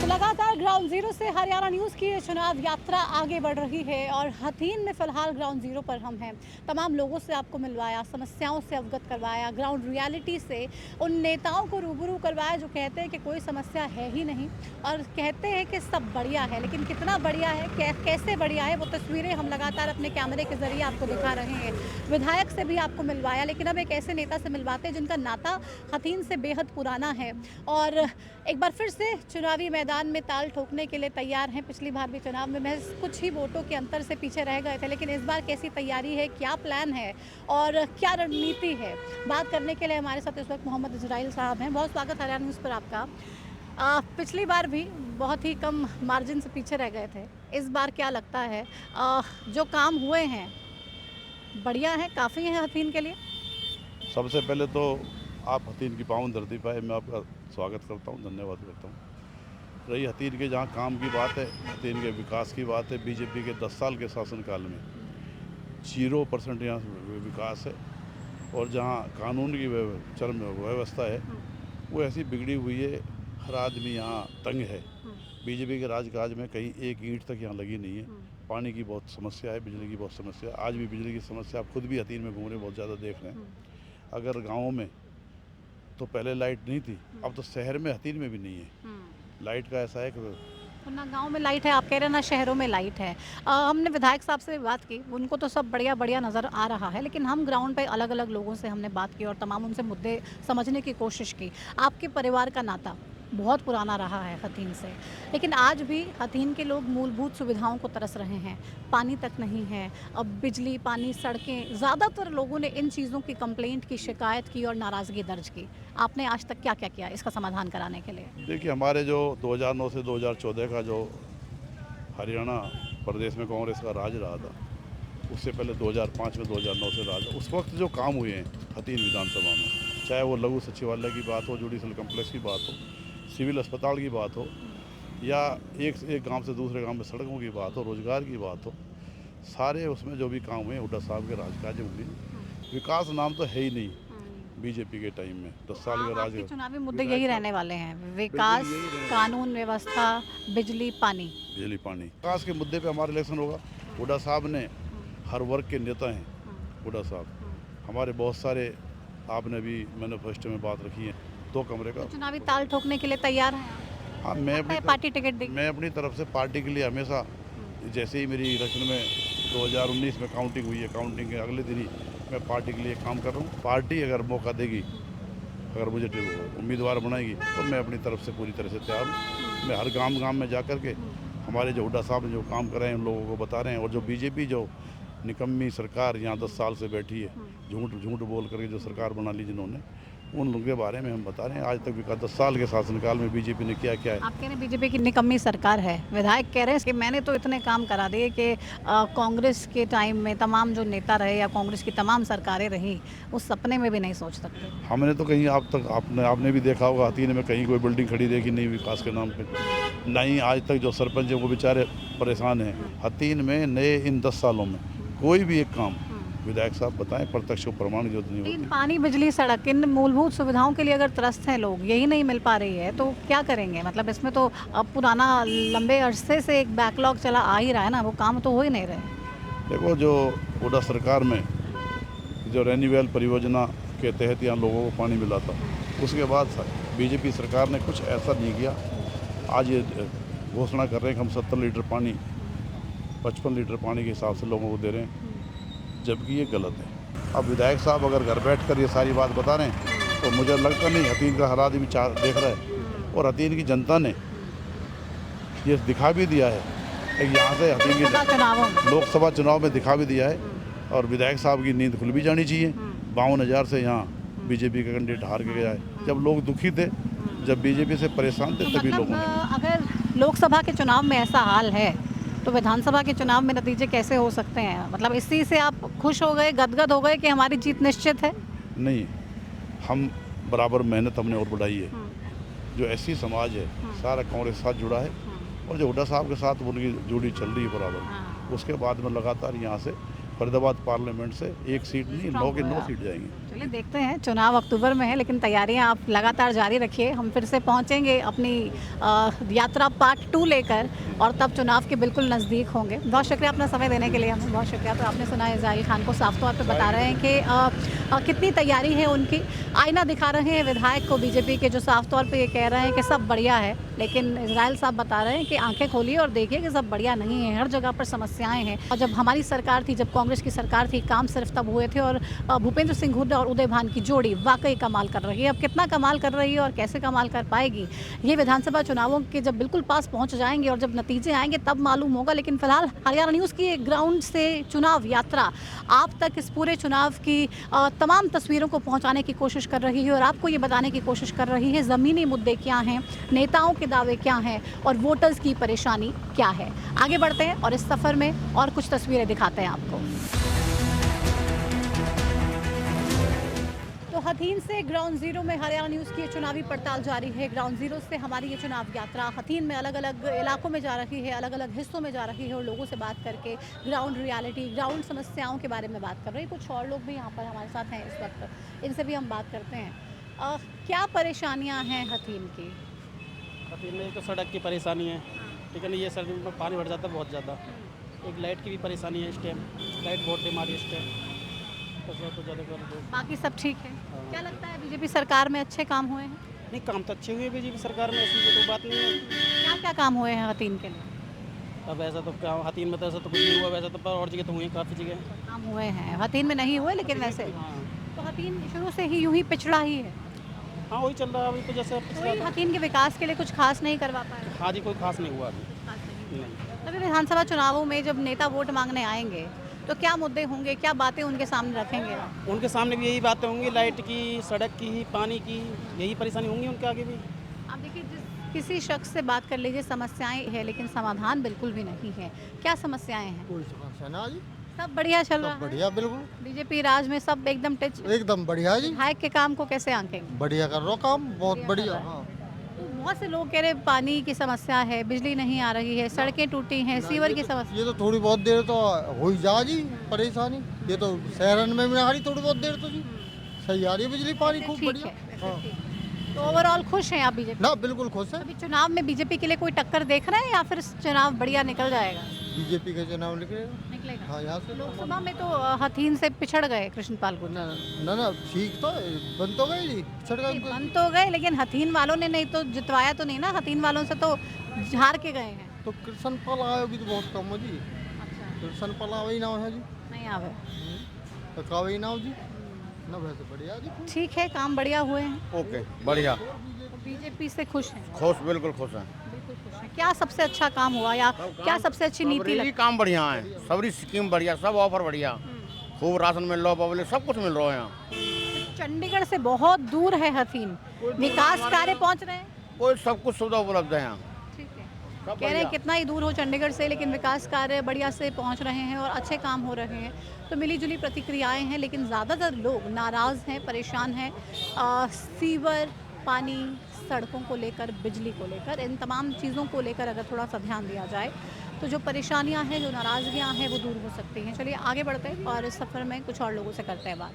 Speaker 13: तो लगातार
Speaker 1: ग्राउंड जीरो से हरियाणा न्यूज़ की ये चुनाव यात्रा आगे बढ़ रही है और हथीन में फ़िलहाल ग्राउंड जीरो पर हम हैं। तमाम लोगों से आपको मिलवाया, समस्याओं से अवगत करवाया, ग्राउंड रियलिटी से उन नेताओं को रूबरू करवाया जो कहते हैं कि कोई समस्या है ही नहीं और कहते हैं कि सब बढ़िया है। लेकिन कितना बढ़िया है, कैसे बढ़िया है, वो तस्वीरें हम लगातार अपने कैमरे के ज़रिए आपको दिखा रहे हैं। विधायक से भी आपको मिलवाया, लेकिन अब एक ऐसे नेता से मिलवाते हैं जिनका नाता हथीन से बेहद पुराना है और एक बार फिर से चुनावी मैदान में ताल ठोकने के लिए तैयार हैं। पिछली बार भी चुनाव में महज कुछ ही वोटों के अंतर से पीछे रह गए थे, लेकिन इस बार कैसी तैयारी है, क्या प्लान है और क्या रणनीति है, बात करने के लिए हमारे साथ इस वक्त मोहम्मद इजराइल साहब हैं। बहुत स्वागत हरियाणा न्यूज़ पर आपका। पिछली बार भी बहुत ही कम मार्जिन से पीछे रह गए थे, इस बार क्या लगता है जो काम हुए हैं बढ़िया है, काफ़ी है हथीन के लिए?
Speaker 3: सबसे पहले तो आप हथीन की पावन धरती पर मैं आपका स्वागत करता हूं, धन्यवाद करता हूं। रही हथीन के जहां काम की बात है, हथीन के विकास की बात है, बीजेपी के 10 साल के शासनकाल में 0% यहाँ विकास है और जहां कानून की चरम व्यवस्था है वो ऐसी बिगड़ी हुई है, हर आदमी यहाँ तंग है। बीजेपी के राजकाज में कहीं एक ईंट तक यहाँ लगी नहीं है। पानी की बहुत समस्या है, बिजली की बहुत समस्या है। आज भी बिजली की समस्या आप खुद भी हथीन में घूम रहे बहुत ज़्यादा देख रहे हैं। अगर गाँव में तो पहले लाइट नहीं थी, अब तो शहर में हथीन में भी नहीं है लाइट का। ऐसा है कि
Speaker 1: ना गांव में लाइट है आप कह रहे हैं, ना शहरों में लाइट है। हमने विधायक साहब से बात की, उनको तो सब बढ़िया बढ़िया नज़र आ रहा है, लेकिन हम ग्राउंड पे अलग अलग लोगों से हमने बात की और तमाम उनसे मुद्दे समझने की कोशिश की। आपके परिवार का नाता बहुत पुराना रहा है हथीन से, लेकिन आज भी हथीन के लोग मूलभूत सुविधाओं को तरस रहे हैं। पानी तक नहीं है, अब बिजली, पानी, सड़कें, ज़्यादातर लोगों ने इन चीज़ों की कंप्लेंट की, शिकायत की और नाराज़गी दर्ज की। आपने आज तक क्या क्या किया इसका समाधान कराने के लिए?
Speaker 3: देखिए, हमारे जो 2009 से 2014 का जो हरियाणा प्रदेश में कांग्रेस का राज रहा था, उससे पहले 2005 में 2009 से राज, उस वक्त जो काम हुए हैं हथीन विधानसभा में, चाहे वो लघु सचिवालय की बात हो, जुडिशल कम्प्लेक्स की बात हो, सिविल अस्पताल की बात हो या एक गांव से दूसरे गांव में सड़कों की बात हो, रोजगार की बात हो, सारे उसमें जो भी काम हुए हुड्डा साहब के राजकाज में हुए। विकास नाम तो है ही नहीं बीजेपी के टाइम में 10 साल के राज।
Speaker 1: चुनावी मुद्दे यही रहने वाले हैं, विकास, कानून व्यवस्था, बिजली, पानी।
Speaker 3: विकास के मुद्दे पे हमारा इलेक्शन होगा। हुड्डा साहब ने हर वर्ग के नेता हैं। हुड्डा साहब हमारे बहुत सारे, आपने भी मैनिफेस्टो में बात रखी है 2 कमरे का।
Speaker 1: तो चुनावी ताल ठोकने के लिए तैयार हैं?
Speaker 3: हाँ, मैं
Speaker 1: पार्टी टिकट देगी? मैं
Speaker 3: अपनी तरफ से पार्टी के लिए हमेशा, जैसे ही मेरी इलेक्शन में 2019 में काउंटिंग हुई है, काउंटिंग के अगले दिन ही मैं पार्टी के लिए काम कर रहा हूँ। पार्टी अगर मौका देगी, अगर मुझे उम्मीदवार बनाएगी तो मैं अपनी तरफ से पूरी तरह से तैयार हूँ। मैं हर गांव में जा कर के हमारे जो हुड्डा साहब ने जो काम कर रहे हैं उन लोगों को बता रहे हैं। और जो बीजेपी जो निकम्मी सरकार यहाँ 10 साल से बैठी है, झूठ बोल करके जो सरकार बना ली जिन्होंने, उन लोगों के बारे में हम बता रहे हैं। आज तक विकास 10 साल के शासनकाल में बीजेपी ने क्या क्या है।
Speaker 1: आप कह रहे हैं बीजेपी की निकम्मी सरकार है, विधायक कह रहे हैं कि मैंने तो इतने काम करा दिए कि कांग्रेस के टाइम में तमाम जो नेता रहे या कांग्रेस की तमाम सरकारें रही, उस सपने में भी नहीं सोच सकते।
Speaker 3: हमने तो कहीं आपने भी देखा होगा हथीन में कहीं कोई बिल्डिंग खड़ी देखी नहीं विकास के नाम पे, नहीं आज तक जो सरपंच है वो बेचारे परेशान हैं। हथीन में नए इन 10 सालों में कोई भी एक काम विधायक साहब बताएं, प्रत्यक्ष प्रमाण जो नहीं होती।
Speaker 1: पानी, बिजली, सड़क, इन मूलभूत सुविधाओं के लिए अगर त्रस्त हैं लोग, यही नहीं मिल पा रही है तो क्या करेंगे? मतलब इसमें तो अब पुराना लंबे अरसे से एक बैकलॉग चला आ ही रहा है ना, वो काम तो हो ही नहीं रहे।
Speaker 3: देखो, जो हुड्डा सरकार में जो रेन्यूएबल परियोजना के तहत यहाँ लोगों को पानी मिला था, उसके बाद बीजेपी सरकार ने कुछ ऐसा नहीं किया। आज ये घोषणा कर रहे हैं कि हम 70 लीटर पानी, 55 लीटर पानी के हिसाब से लोगों को दे रहे हैं, जबकि ये गलत है। अब विधायक साहब अगर घर बैठकर ये सारी बात बता रहे हैं तो मुझे लगता नहीं हथीन का हर आदमी देख रहा है। और हथीन की जनता ने ये दिखा भी दिया है, यहाँ से हथीन की लोकसभा चुनाव में दिखा भी दिया है। और विधायक साहब की नींद खुल भी जानी चाहिए। 52,000 से यहाँ बीजेपी का कैंडिडेट हार के गया है। जब लोग दुखी थे, जब बीजेपी से परेशान थे, तभी लोगों ने।
Speaker 1: अगर लोकसभा के चुनाव में ऐसा हाल है तो विधानसभा के चुनाव में नतीजे कैसे हो सकते हैं? मतलब इसी से आप खुश हो गए, गदगद हो गए कि हमारी जीत निश्चित है?
Speaker 3: नहीं, हम बराबर मेहनत हमने और बढ़ाई है। जो ऐसी समाज है सारा कांग्रेस के साथ जुड़ा है और जो हुड्डा साहब के साथ उनकी जुड़ी चल रही है बराबर। उसके बाद में लगातार यहाँ से फरीदाबाद पार्लियामेंट से 1 सीट नहीं 9 की 9 सीट जाएंगी।
Speaker 13: चलिए देखते हैं, चुनाव अक्टूबर में है लेकिन तैयारियां आप लगातार जारी रखिए। हम फिर से पहुंचेंगे अपनी यात्रा पार्ट 2 लेकर और तब चुनाव के बिल्कुल नज़दीक होंगे। बहुत शुक्रिया अपना समय देने के लिए, हमें बहुत शुक्रिया। तो आपने सुना है इज़राइल खान को साफ तौर पे बता रहे हैं कि कितनी तैयारी है उनकी। आईना दिखा रहे हैं विधायक को बीजेपी के, जो साफ तौर पे ये कह रहे हैं कि सब बढ़िया है, लेकिन इज़राइल साहब बता रहे हैं कि आंखें खोलिए और देखिए कि सब बढ़िया नहीं है, हर जगह पर समस्याएं हैं। और जब हमारी सरकार थी, जब कांग्रेस की सरकार थी, काम सिर्फ तब हुए थे। और भूपेंद्र सिंह हुड्डा और उदय भान की जोड़ी वाकई कमाल कर रही है। अब कितना कमाल कर रही है और कैसे कमाल कर पाएगी, ये विधानसभा चुनावों के जब बिल्कुल पास पहुंच जाएंगे और जब नतीजे आएंगे तब मालूम होगा। लेकिन फिलहाल हरियाणा न्यूज़ की ग्राउंड से चुनाव यात्रा आप तक इस पूरे चुनाव की तमाम तस्वीरों को पहुंचाने की कोशिश कर रही है और आपको ये बताने की कोशिश कर रही है ज़मीनी मुद्दे क्या हैं, नेताओं के दावे क्या हैं और वोटर्स की परेशानी क्या है। आगे बढ़ते हैं और इस सफ़र में और कुछ तस्वीरें दिखाते हैं आपको। तो हथीन से ग्राउंड ज़ीरो में हरियाणा न्यूज़ की चुनावी पड़ताल जारी है। ग्राउंड ज़ीरो से हमारी ये चुनाव यात्रा हथीन में अलग अलग इलाकों में जा रही है, अलग अलग हिस्सों में जा रही है और लोगों से बात करके ग्राउंड रियलिटी, ग्राउंड समस्याओं के बारे में बात कर रहे हैं। कुछ और लोग भी यहाँ पर हमारे साथ हैं इस वक्त, इनसे भी हम बात करते हैं। क्या परेशानियाँ हैं हथीन की?
Speaker 10: हथीन में तो सड़क की परेशानी है, लेकिन ये सड़क में पानी भर जाता है बहुत ज़्यादा। एक लाइट की भी परेशानी है, इस टाइम लाइट बहुत हमारी इस टाइम तो ज़्यादा कर दो।
Speaker 13: बाकी सब ठीक है। क्या लगता है बीजेपी सरकार में अच्छे काम हुए हैं?
Speaker 10: नहीं, काम तो अच्छे हुए बीजेपी सरकार में, ऐसी कोई बात नहीं है।
Speaker 13: क्या क्या काम हुए हैं हथीन के लिए?
Speaker 10: अब ऐसा तो क्या हथीन में तो ऐसा तो कुछ नहीं हुआ, वैसा तो और जगह तो हुए काफ़ी जगह
Speaker 13: काम हुए हैं, हथीन में नहीं हुए लेकिन वैसे। तो हथीन शुरू से ही यूं ही पिछड़ा ही है।
Speaker 10: हाँ, वही चल रहा है अभी तो, जैसे
Speaker 13: कोई हथीन के विकास के लिए कुछ खास नहीं करवा पाए?
Speaker 10: हाँ जी, कोई खास नहीं हुआ अभी।
Speaker 13: अभी विधानसभा चुनावों में जब नेता वोट मांगने आएंगे तो क्या मुद्दे होंगे, क्या बातें उनके सामने रखेंगे?
Speaker 10: उनके सामने भी यही बातें होंगी, लाइट की, सड़क की, पानी की, यही परेशानी होंगी उनके आगे भी।
Speaker 13: आप देखिए, किसी शख्स से बात कर लीजिए, समस्याएं हैं लेकिन समाधान बिल्कुल भी नहीं है। क्या समस्याएं हैं?
Speaker 12: कोई समस्या ना जी,
Speaker 13: सब बढ़िया चल रहा है।
Speaker 12: बढ़िया, बिल्कुल
Speaker 13: बीजेपी राज में सब एकदम टच,
Speaker 12: एकदम बढ़िया जी।
Speaker 13: विधायक के काम को कैसे आंकेंगे?
Speaker 12: बढ़िया कर रहा हो काम, बहुत बढ़िया। हाँ,
Speaker 13: बहुत से लोग कह रहे पानी की समस्या है, बिजली नहीं आ रही है, सड़कें टूटी हैं, सीवर की समस्या।
Speaker 12: ये तो थोड़ी बहुत देर तो हो ही जा जी परेशानी, ये तो शहरन में भी आ रही थोड़ी बहुत देर तो जी, सही आ रही है बिजली पानी खूब बढ़िया। हाँ।
Speaker 13: तो ओवरऑल खुश हैं आप बीजेपी?
Speaker 12: ना, बिल्कुल खुश है।
Speaker 13: अभी चुनाव में बीजेपी के लिए कोई टक्कर देख रहे हैं या फिर चुनाव बढ़िया निकल जाएगा?
Speaker 12: बीजेपी का चुनाव निकलेगा। हाँ, यहाँ से
Speaker 13: लोकसभा में तो हथीन से पिछड़ गए कृष्णपाल को।
Speaker 12: ना ठीक तो बन तो गए जी,
Speaker 13: बन तो गए लेकिन हथीन वालों ने नहीं तो जितवाया तो नहीं ना, हथीन वालों से तो हार के गए हैं।
Speaker 12: तो कृष्णपाल आयोगी तो बहुत कम हो जी। कृष्णपाल आवे ना है जी,
Speaker 13: नहीं आवे
Speaker 12: तो कावे ना हो जी ना, वैसे बढ़िया जी।
Speaker 13: ठीक है, काम बढ़िया हुए हैं।
Speaker 6: ओके, बढ़िया।
Speaker 13: बीजेपी से खुश हैं?
Speaker 6: खुश, बिल्कुल खुश हैं।
Speaker 13: क्या सबसे अच्छा काम हुआ या क्या सबसे अच्छी नीति लगी?
Speaker 6: काम बढ़िया है, सबरी स्कीम बढ़िया, सब ऑफर बढ़िया, खूब राशन मिल रहा, पब्लिक सब कुछ मिल रहा है यहाँ।
Speaker 13: चंडीगढ़ से बहुत दूर है हथीन, विकास कार्य पहुँच रहे हैं?
Speaker 6: कोई सब कुछ सुविधा उपलब्ध है यहाँ।
Speaker 13: कह रहे हैं कितना ही दूर हो चंडीगढ़ से लेकिन विकास कार्य बढ़िया से पहुंच रहे हैं और अच्छे काम हो रहे हैं। तो मिली जुली प्रतिक्रियाएं हैं लेकिन ज़्यादातर लोग नाराज़ हैं, परेशान हैं। सीवर, पानी, सड़कों को लेकर, बिजली को लेकर, इन तमाम चीज़ों को लेकर अगर थोड़ा सा ध्यान दिया जाए तो जो परेशानियां हैं, जो नाराज़गियां हैं वो दूर हो सकती हैं। चलिए आगे बढ़ते हैं और इस सफ़र में कुछ और लोगों से करते हैं बात।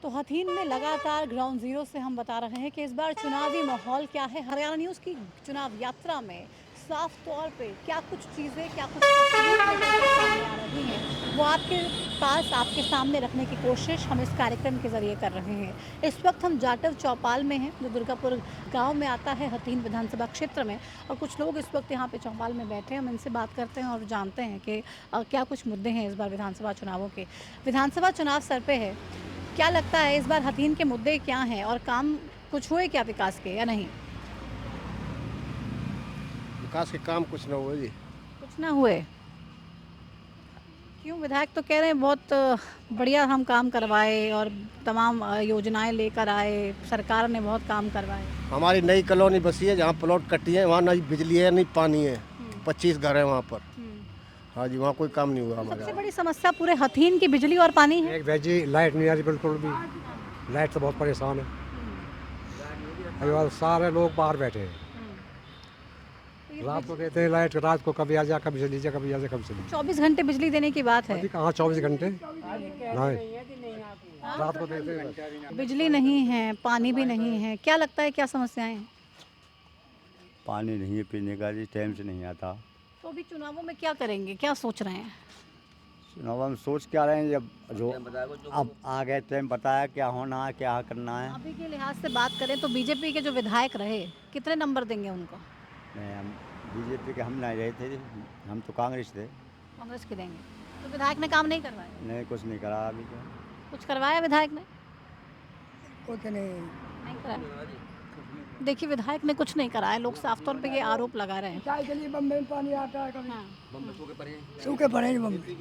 Speaker 13: तो हथीन में लगातार ग्राउंड ज़ीरो से हम बता रहे हैं कि इस बार चुनावी माहौल क्या है। हरियाणा न्यूज़ की चुनाव यात्रा में साफ तौर पे क्या कुछ चीज़ें, क्या कुछ सामने आ रही हैं वो आपके पास, आपके सामने रखने की कोशिश हम इस कार्यक्रम के ज़रिए कर रहे हैं। इस वक्त हम जाटव चौपाल में हैं, जो दुर्गापुर गांव में आता है हथीन विधानसभा क्षेत्र में, और कुछ लोग इस वक्त यहाँ पे चौपाल में बैठे हैं। हम इनसे बात करते हैं और जानते हैं कि क्या कुछ मुद्दे हैं इस बार विधानसभा चुनावों के। विधानसभा चुनाव सर पे है, क्या लगता है इस बार हथीन के मुद्दे क्या हैं और काम कुछ हुए क्या विकास के या नहीं?
Speaker 9: विकास के काम कुछ ना हुए जी।
Speaker 13: कुछ ना हुए? क्यों? विधायक तो कह रहे हैं बहुत बढ़िया हम काम करवाए और तमाम योजनाएं लेकर आए, सरकार ने बहुत काम करवाए।
Speaker 9: हमारी नई कॉलोनी बसी है, जहाँ प्लॉट कटी है, वहाँ ना बिजली है नहीं पानी है, 25 घर है वहाँ पर। हाँ जी, वहाँ कोई काम नहीं हुआ हमारा।
Speaker 13: सबसे बड़ी समस्या पूरे हथीन की बिजली और पानी है।
Speaker 23: एक जी लाइट नहीं आ रही बिल्कुल भी, लाइट से बहुत परेशान है। सारे लोग बाहर बैठे हैं। रात को देते हैं लाइट, रात को कभी आ जा, कभी चली जा, कभी आ जा, कभी चली जा।
Speaker 13: 24 घंटे बिजली देने की बात है।
Speaker 23: अभी कहाँ 24 घंटे नहीं, रात को देते हैं।
Speaker 13: बिजली नहीं है, पानी भी नहीं है, क्या लगता है क्या समस्याएं हैं?
Speaker 7: पानी नहीं है पीने का जी, टाइम से नहीं आता।
Speaker 13: तो अभी चुनावों में क्या करेंगे, क्या सोच रहे हैं?
Speaker 7: चुनाव हम सोच क्या रहे हैं, जब जो अब आ गए टाइम बताया क्या होना है, क्या करना है।
Speaker 13: अभी के लिहाज से बात करें तो बीजेपी के जो विधायक रहे, कितने नंबर देंगे उनको?
Speaker 7: नहीं, हम बीजेपी के हम नहीं रहे थे, हम तो कांग्रेस थे।
Speaker 13: कांग्रेस के देंगे। तो विधायक ने काम नहीं करवाया?
Speaker 7: नहीं, कुछ नहीं करा अभी तो।
Speaker 13: कुछ करवाया विधायक ने?
Speaker 22: कुछ नहीं
Speaker 13: कराया। देखिए, विधायक ने कुछ नहीं कराया, लोग साफ तौर पे ये आरोप लगा रहे हैं।
Speaker 22: चाय के लिए बम्बे में पानी आता है, कभी सूखे पड़े हैं बम्बे।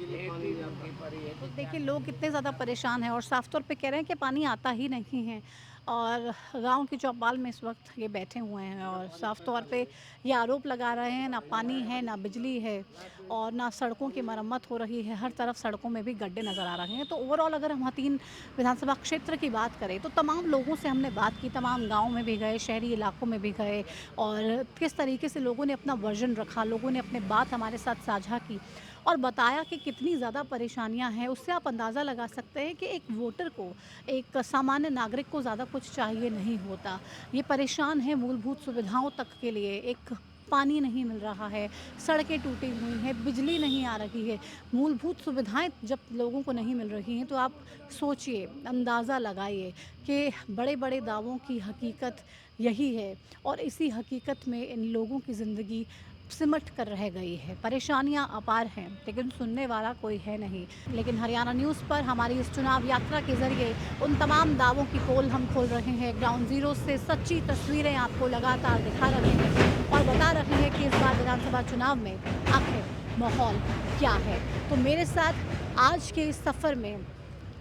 Speaker 13: तो देखिए, लोग कितने ज़्यादा परेशान हैं और साफ तौर पे कह रहे हैं कि पानी आता ही नहीं है। और गांव की चौपाल में इस वक्त ये बैठे हुए हैं और साफ तौर पे ये आरोप लगा रहे हैं, ना पानी है, ना बिजली है और ना सड़कों की मरम्मत हो रही है। हर तरफ सड़कों में भी गड्ढे नज़र आ रहे हैं। तो ओवरऑल अगर हम हथीन विधानसभा क्षेत्र की बात करें तो तमाम लोगों से हमने बात की, तमाम गाँव में भी गए, शहरी इलाकों में भी गए और किस तरीके से लोगों ने अपना वर्जन रखा, लोगों ने अपने बात हमारे साथ साझा की और बताया कि कितनी ज़्यादा परेशानियां हैं। उससे आप अंदाज़ा लगा सकते हैं कि एक वोटर को, एक सामान्य नागरिक को ज़्यादा कुछ चाहिए नहीं होता। ये परेशान है मूलभूत सुविधाओं तक के लिए। एक पानी नहीं मिल रहा है, सड़कें टूटी हुई हैं, बिजली नहीं आ रही है। मूलभूत सुविधाएं जब लोगों को नहीं मिल रही हैं तो आप सोचिए, अंदाज़ा लगाइए कि बड़े बड़े दावों की हकीकत यही है और इसी हकीकत में इन लोगों की ज़िंदगी सिमट कर रह गई है। परेशानियां अपार हैं लेकिन सुनने वाला कोई है नहीं। लेकिन हरियाणा न्यूज़ पर हमारी इस चुनाव यात्रा के ज़रिए उन तमाम दावों की पोल हम खोल रहे हैं। ग्राउंड ज़ीरो से सच्ची तस्वीरें आपको लगातार दिखा रहे हैं और बता रहे हैं कि इस बार विधानसभा चुनाव में आखिर माहौल क्या है। तो मेरे साथ आज के इस सफ़र में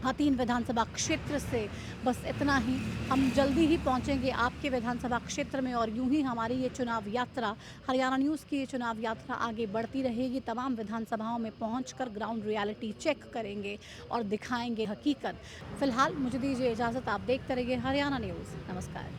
Speaker 13: हथीन विधानसभा क्षेत्र से बस इतना ही। हम जल्दी ही पहुंचेंगे आपके विधानसभा क्षेत्र में और यूं ही हमारी ये चुनाव यात्रा, हरियाणा न्यूज़ की ये चुनाव यात्रा आगे बढ़ती रहेगी। तमाम विधानसभाओं में पहुंचकर ग्राउंड रियलिटी चेक करेंगे और दिखाएंगे हकीकत। फ़िलहाल मुझे दीजिए इजाज़त, आप देखते रहिए हरियाणा न्यूज़। नमस्कार।